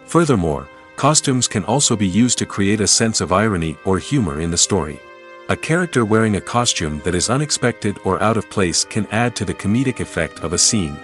Furthermore, costumes can also be used to create a sense of irony or humor in the story. A character wearing a costume that is unexpected or out of place can add to the comedic effect of a scene.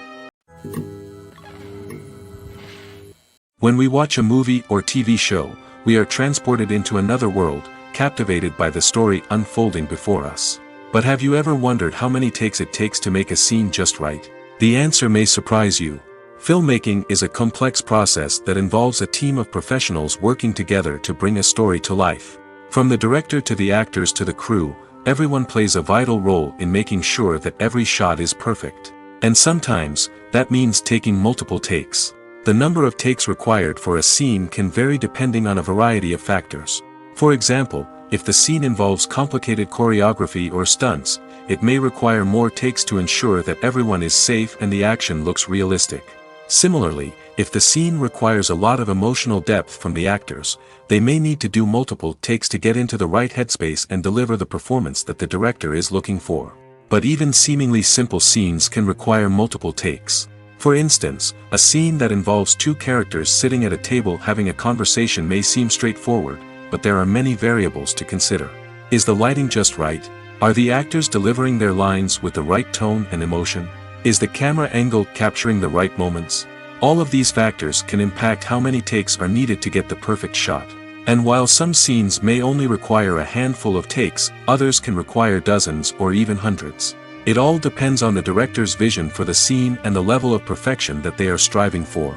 When we watch a movie or TV show, we are transported into another world, captivated by the story unfolding before us. But have you ever wondered how many takes it takes to make a scene just right? The answer may surprise you. Filmmaking is a complex process that involves a team of professionals working together to bring a story to life. From the director to the actors to the crew, everyone plays a vital role in making sure that every shot is perfect. And sometimes, that means taking multiple takes. The number of takes required for a scene can vary depending on a variety of factors. For example, if the scene involves complicated choreography or stunts, it may require more takes to ensure that everyone is safe and the action looks realistic. Similarly, if the scene requires a lot of emotional depth from the actors, they may need to do multiple takes to get into the right headspace and deliver the performance that the director is looking for. But even seemingly simple scenes can require multiple takes. For instance, a scene that involves two characters sitting at a table having a conversation may seem straightforward, but there are many variables to consider. Is the lighting just right? Are the actors delivering their lines with the right tone and emotion? Is the camera angle capturing the right moments? All of these factors can impact how many takes are needed to get the perfect shot. And while some scenes may only require a handful of takes, others can require dozens or even hundreds. It all depends on the director's vision for the scene and the level of perfection that they are striving for.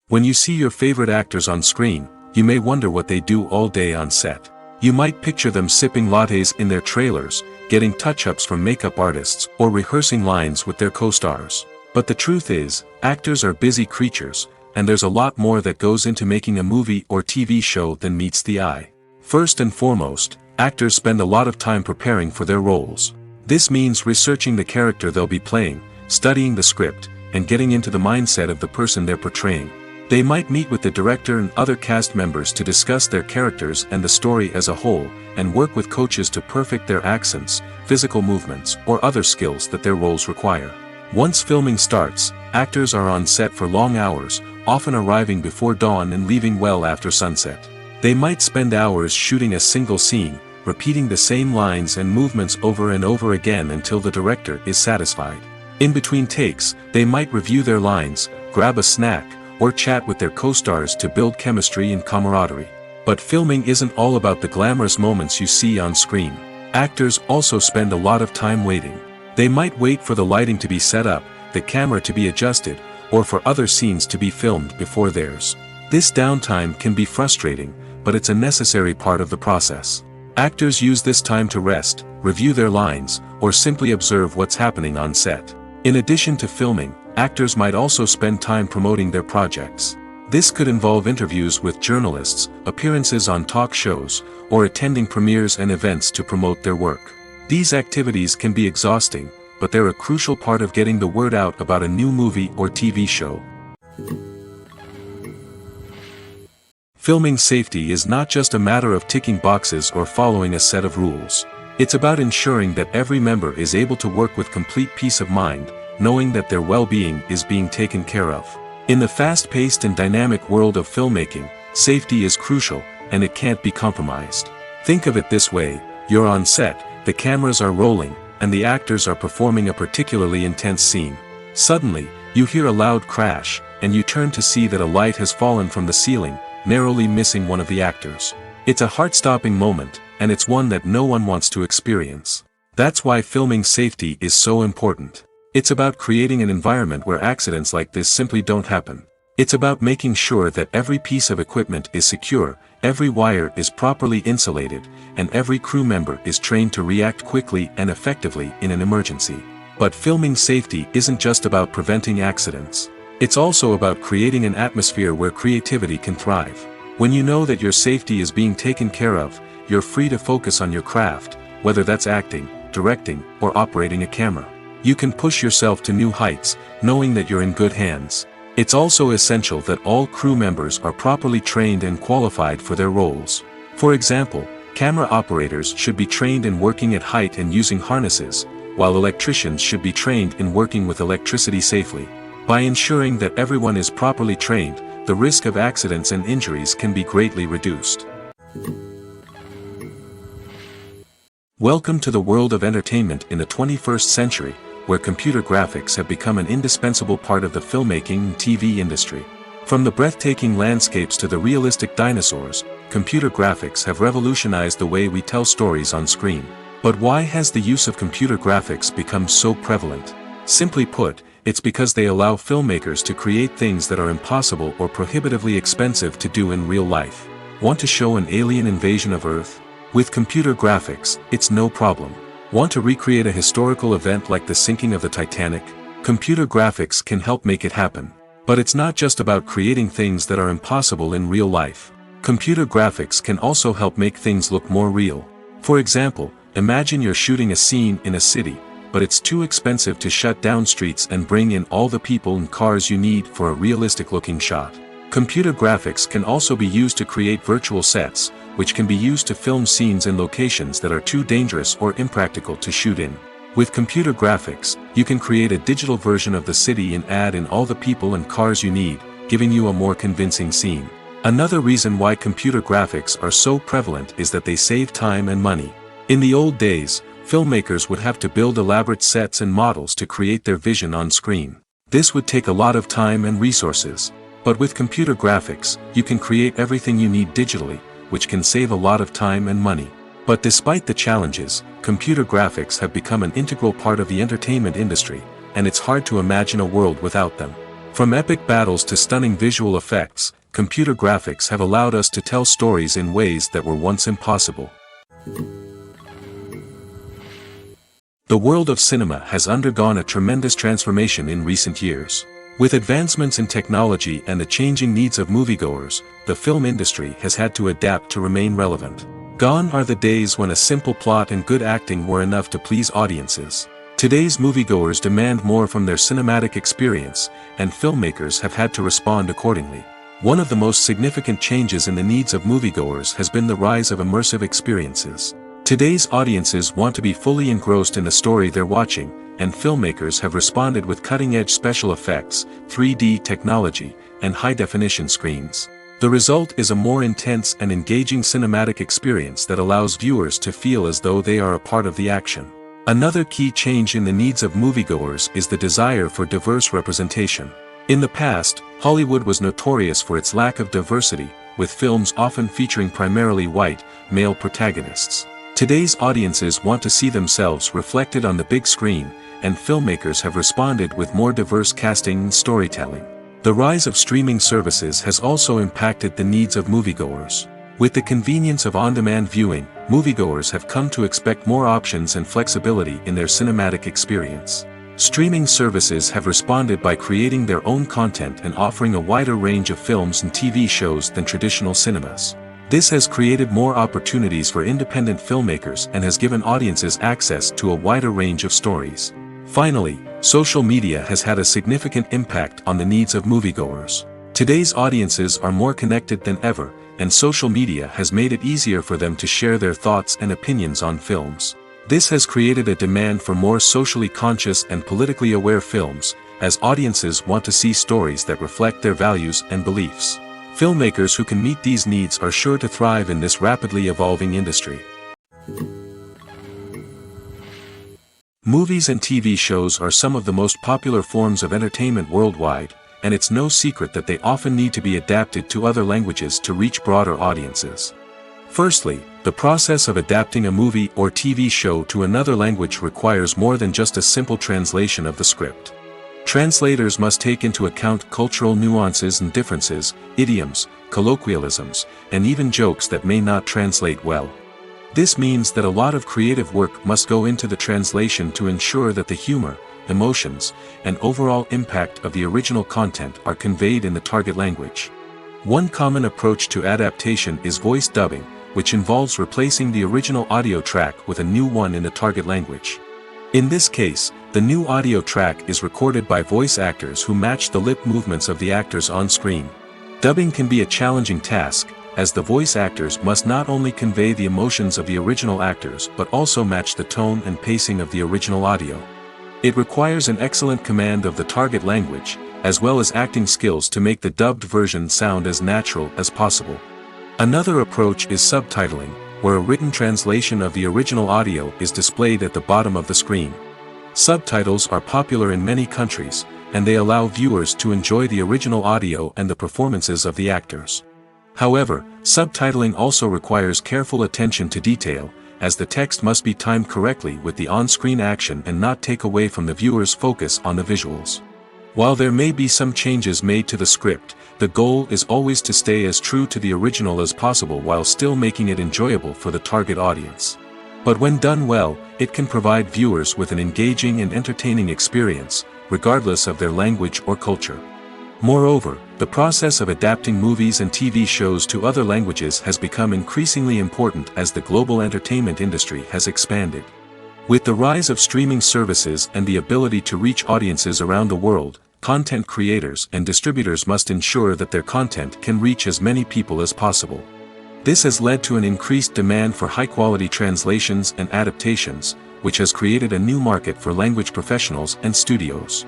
When you see your favorite actors on screen, you may wonder what they do all day on set. You might picture them sipping lattes in their trailers, getting touch-ups from makeup artists, or rehearsing lines with their co-stars. But the truth is, actors are busy creatures, and there's a lot more that goes into making a movie or TV show than meets the eye. First and foremost, actors spend a lot of time preparing for their roles. This means researching the character they'll be playing, studying the script, and getting into the mindset of the person they're portraying. They might meet with the director and other cast members to discuss their characters and the story as a whole, and work with coaches to perfect their accents, physical movements, or other skills that their roles require. Once filming starts, actors are on set for long hours, often arriving before dawn and leaving well after sunset. They might spend hours shooting a single scene, repeating the same lines and movements over and over again until the director is satisfied. In between takes, they might review their lines, grab a snack, or chat with their co-stars to build chemistry and camaraderie. But filming isn't all about the glamorous moments you see on screen. Actors also spend a lot of time waiting. They might wait for the lighting to be set up, the camera to be adjusted, or for other scenes to be filmed before theirs. This downtime can be frustrating, but it's a necessary part of the process. Actors use this time to rest, review their lines, or simply observe what's happening on set. In addition to filming, actors might also spend time promoting their projects. This could involve interviews with journalists, appearances on talk shows, or attending premieres and events to promote their work. These activities can be exhausting, but they're a crucial part of getting the word out about a new movie or TV show. Filming safety is not just a matter of ticking boxes or following a set of rules. It's about ensuring that every member is able to work with complete peace of mind, knowing that their well-being is being taken care of. In the fast-paced and dynamic world of filmmaking, safety is crucial, and it can't be compromised. Think of it this way: you're on set, the cameras are rolling, and the actors are performing a particularly intense scene. Suddenly, you hear a loud crash, and you turn to see that a light has fallen from the ceiling, narrowly missing one of the actors. It's a heart-stopping moment, and it's one that no one wants to experience. That's why filming safety is so important. It's about creating an environment where accidents like this simply don't happen. It's about making sure that every piece of equipment is secure, every wire is properly insulated, and every crew member is trained to react quickly and effectively in an emergency. But filming safety isn't just about preventing accidents. It's also about creating an atmosphere where creativity can thrive. When you know that your safety is being taken care of, you're free to focus on your craft, whether that's acting, directing, or operating a camera. You can push yourself to new heights, knowing that you're in good hands. It's also essential that all crew members are properly trained and qualified for their roles. For example, camera operators should be trained in working at height and using harnesses, while electricians should be trained in working with electricity safely. By ensuring that everyone is properly trained, the risk of accidents and injuries can be greatly reduced. Welcome to the world of entertainment in the 21st century, where computer graphics have become an indispensable part of the filmmaking and TV industry. From the breathtaking landscapes to the realistic dinosaurs, computer graphics have revolutionized the way we tell stories on screen. But why has the use of computer graphics become so prevalent? Simply put, it's because they allow filmmakers to create things that are impossible or prohibitively expensive to do in real life. Want to show an alien invasion of Earth? With computer graphics, it's no problem. Want to recreate a historical event like the sinking of the Titanic? Computer graphics can help make it happen. But it's not just about creating things that are impossible in real life. Computer graphics can also help make things look more real. For example, imagine you're shooting a scene in a city, but it's too expensive to shut down streets and bring in all the people and cars you need for a realistic-looking shot. Computer graphics can also be used to create virtual sets, which can be used to film scenes in locations that are too dangerous or impractical to shoot in. With computer graphics, you can create a digital version of the city and add in all the people and cars you need, giving you a more convincing scene. Another reason why computer graphics are so prevalent is that they save time and money. In the old days, filmmakers would have to build elaborate sets and models to create their vision on screen. This would take a lot of time and resources. But with computer graphics, you can create everything you need digitally, which can save a lot of time and money. But despite the challenges, computer graphics have become an integral part of the entertainment industry, and it's hard to imagine a world without them. From epic battles to stunning visual effects, computer graphics have allowed us to tell stories in ways that were once impossible. The world of cinema has undergone a tremendous transformation in recent years. With advancements in technology and the changing needs of moviegoers, the film industry has had to adapt to remain relevant. Gone are the days when a simple plot and good acting were enough to please audiences. Today's moviegoers demand more from their cinematic experience, and filmmakers have had to respond accordingly. One of the most significant changes in the needs of moviegoers has been the rise of immersive experiences. Today's audiences want to be fully engrossed in the story they're watching, and filmmakers have responded with cutting-edge special effects, 3D technology, and high-definition screens. The result is a more intense and engaging cinematic experience that allows viewers to feel as though they are a part of the action. Another key change in the needs of moviegoers is the desire for diverse representation. In the past, Hollywood was notorious for its lack of diversity, with films often featuring primarily white, male protagonists. Today's audiences want to see themselves reflected on the big screen, and filmmakers have responded with more diverse casting and storytelling. The rise of streaming services has also impacted the needs of moviegoers. With the convenience of on-demand viewing, moviegoers have come to expect more options and flexibility in their cinematic experience. Streaming services have responded by creating their own content and offering a wider range of films and TV shows than traditional cinemas. This has created more opportunities for independent filmmakers and has given audiences access to a wider range of stories. Finally, social media has had a significant impact on the needs of moviegoers. Today's audiences are more connected than ever, and social media has made it easier for them to share their thoughts and opinions on films. This has created a demand for more socially conscious and politically aware films, as audiences want to see stories that reflect their values and beliefs. Filmmakers who can meet these needs are sure to thrive in this rapidly evolving industry. Movies and TV shows are some of the most popular forms of entertainment worldwide, and it's no secret that they often need to be adapted to other languages to reach broader audiences. Firstly, the process of adapting a movie or TV show to another language requires more than just a simple translation of the script. Translators must take into account cultural nuances and differences, idioms, colloquialisms, and even jokes that may not translate well. This means that a lot of creative work must go into the translation to ensure that the humor, emotions, and overall impact of the original content are conveyed in the target language. One common approach to adaptation is voice dubbing, which involves replacing the original audio track with a new one in the target language. In this case, the new audio track is recorded by voice actors who match the lip movements of the actors on screen. Dubbing can be a challenging task, as the voice actors must not only convey the emotions of the original actors but also match the tone and pacing of the original audio. It requires an excellent command of the target language, as well as acting skills to make the dubbed version sound as natural as possible. Another approach is subtitling, where a written translation of the original audio is displayed at the bottom of the screen. Subtitles are popular in many countries, and they allow viewers to enjoy the original audio and the performances of the actors. However, subtitling also requires careful attention to detail, as the text must be timed correctly with the on-screen action and not take away from the viewer's focus on the visuals. While there may be some changes made to the script, the goal is always to stay as true to the original as possible while still making it enjoyable for the target audience. But when done well, it can provide viewers with an engaging and entertaining experience, regardless of their language or culture. Moreover, the process of adapting movies and TV shows to other languages has become increasingly important as the global entertainment industry has expanded. With the rise of streaming services and the ability to reach audiences around the world, content creators and distributors must ensure that their content can reach as many people as possible. This has led to an increased demand for high-quality translations and adaptations, which has created a new market for language professionals and studios.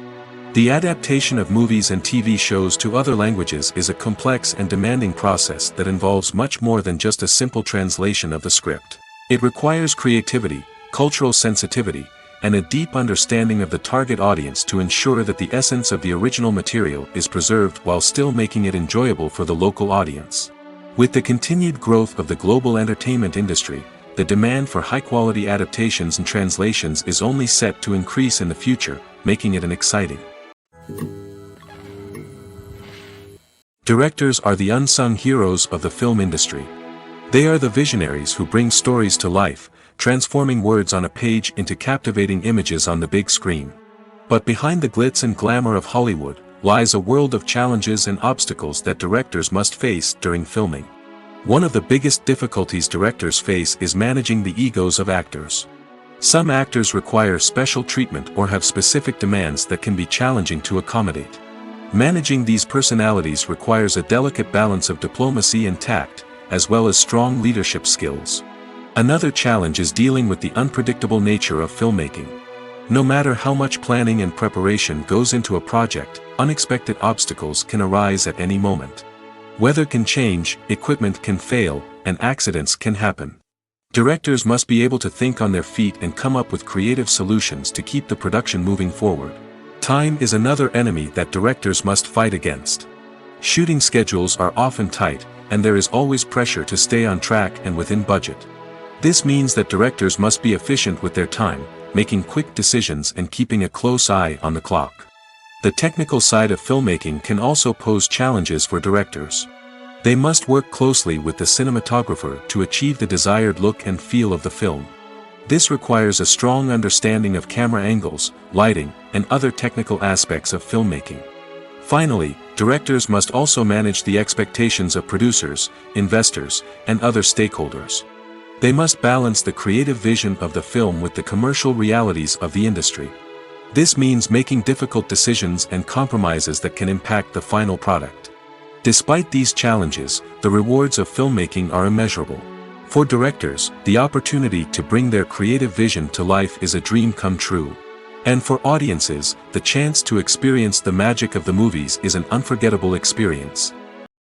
The adaptation of movies and TV shows to other languages is a complex and demanding process that involves much more than just a simple translation of the script. It requires creativity, cultural sensitivity, and a deep understanding of the target audience to ensure that the essence of the original material is preserved while still making it enjoyable for the local audience. With the continued growth of the global entertainment industry, the demand for high-quality adaptations and translations is only set to increase in the future, making it an exciting. Directors are the unsung heroes of the film industry. They are the visionaries who bring stories to life, transforming words on a page into captivating images on the big screen. But behind the glitz and glamour of Hollywood, lies a world of challenges and obstacles that directors must face during filming. One of the biggest difficulties directors face is managing the egos of actors. Some actors require special treatment or have specific demands that can be challenging to accommodate. Managing these personalities requires a delicate balance of diplomacy and tact, as well as strong leadership skills. Another challenge is dealing with the unpredictable nature of filmmaking. No matter how much planning and preparation goes into a project, unexpected obstacles can arise at any moment. Weather can change, equipment can fail, and accidents can happen. Directors must be able to think on their feet and come up with creative solutions to keep the production moving forward. Time is another enemy that directors must fight against. Shooting schedules are often tight, and there is always pressure to stay on track and within budget. This means that directors must be efficient with their time, making quick decisions and keeping a close eye on the clock. The technical side of filmmaking can also pose challenges for directors. They must work closely with the cinematographer to achieve the desired look and feel of the film. This requires a strong understanding of camera angles, lighting, and other technical aspects of filmmaking. Finally, directors must also manage the expectations of producers, investors, and other stakeholders. They must balance the creative vision of the film with the commercial realities of the industry. This means making difficult decisions and compromises that can impact the final product. Despite these challenges, the rewards of filmmaking are immeasurable. For directors, the opportunity to bring their creative vision to life is a dream come true. And for audiences, the chance to experience the magic of the movies is an unforgettable experience.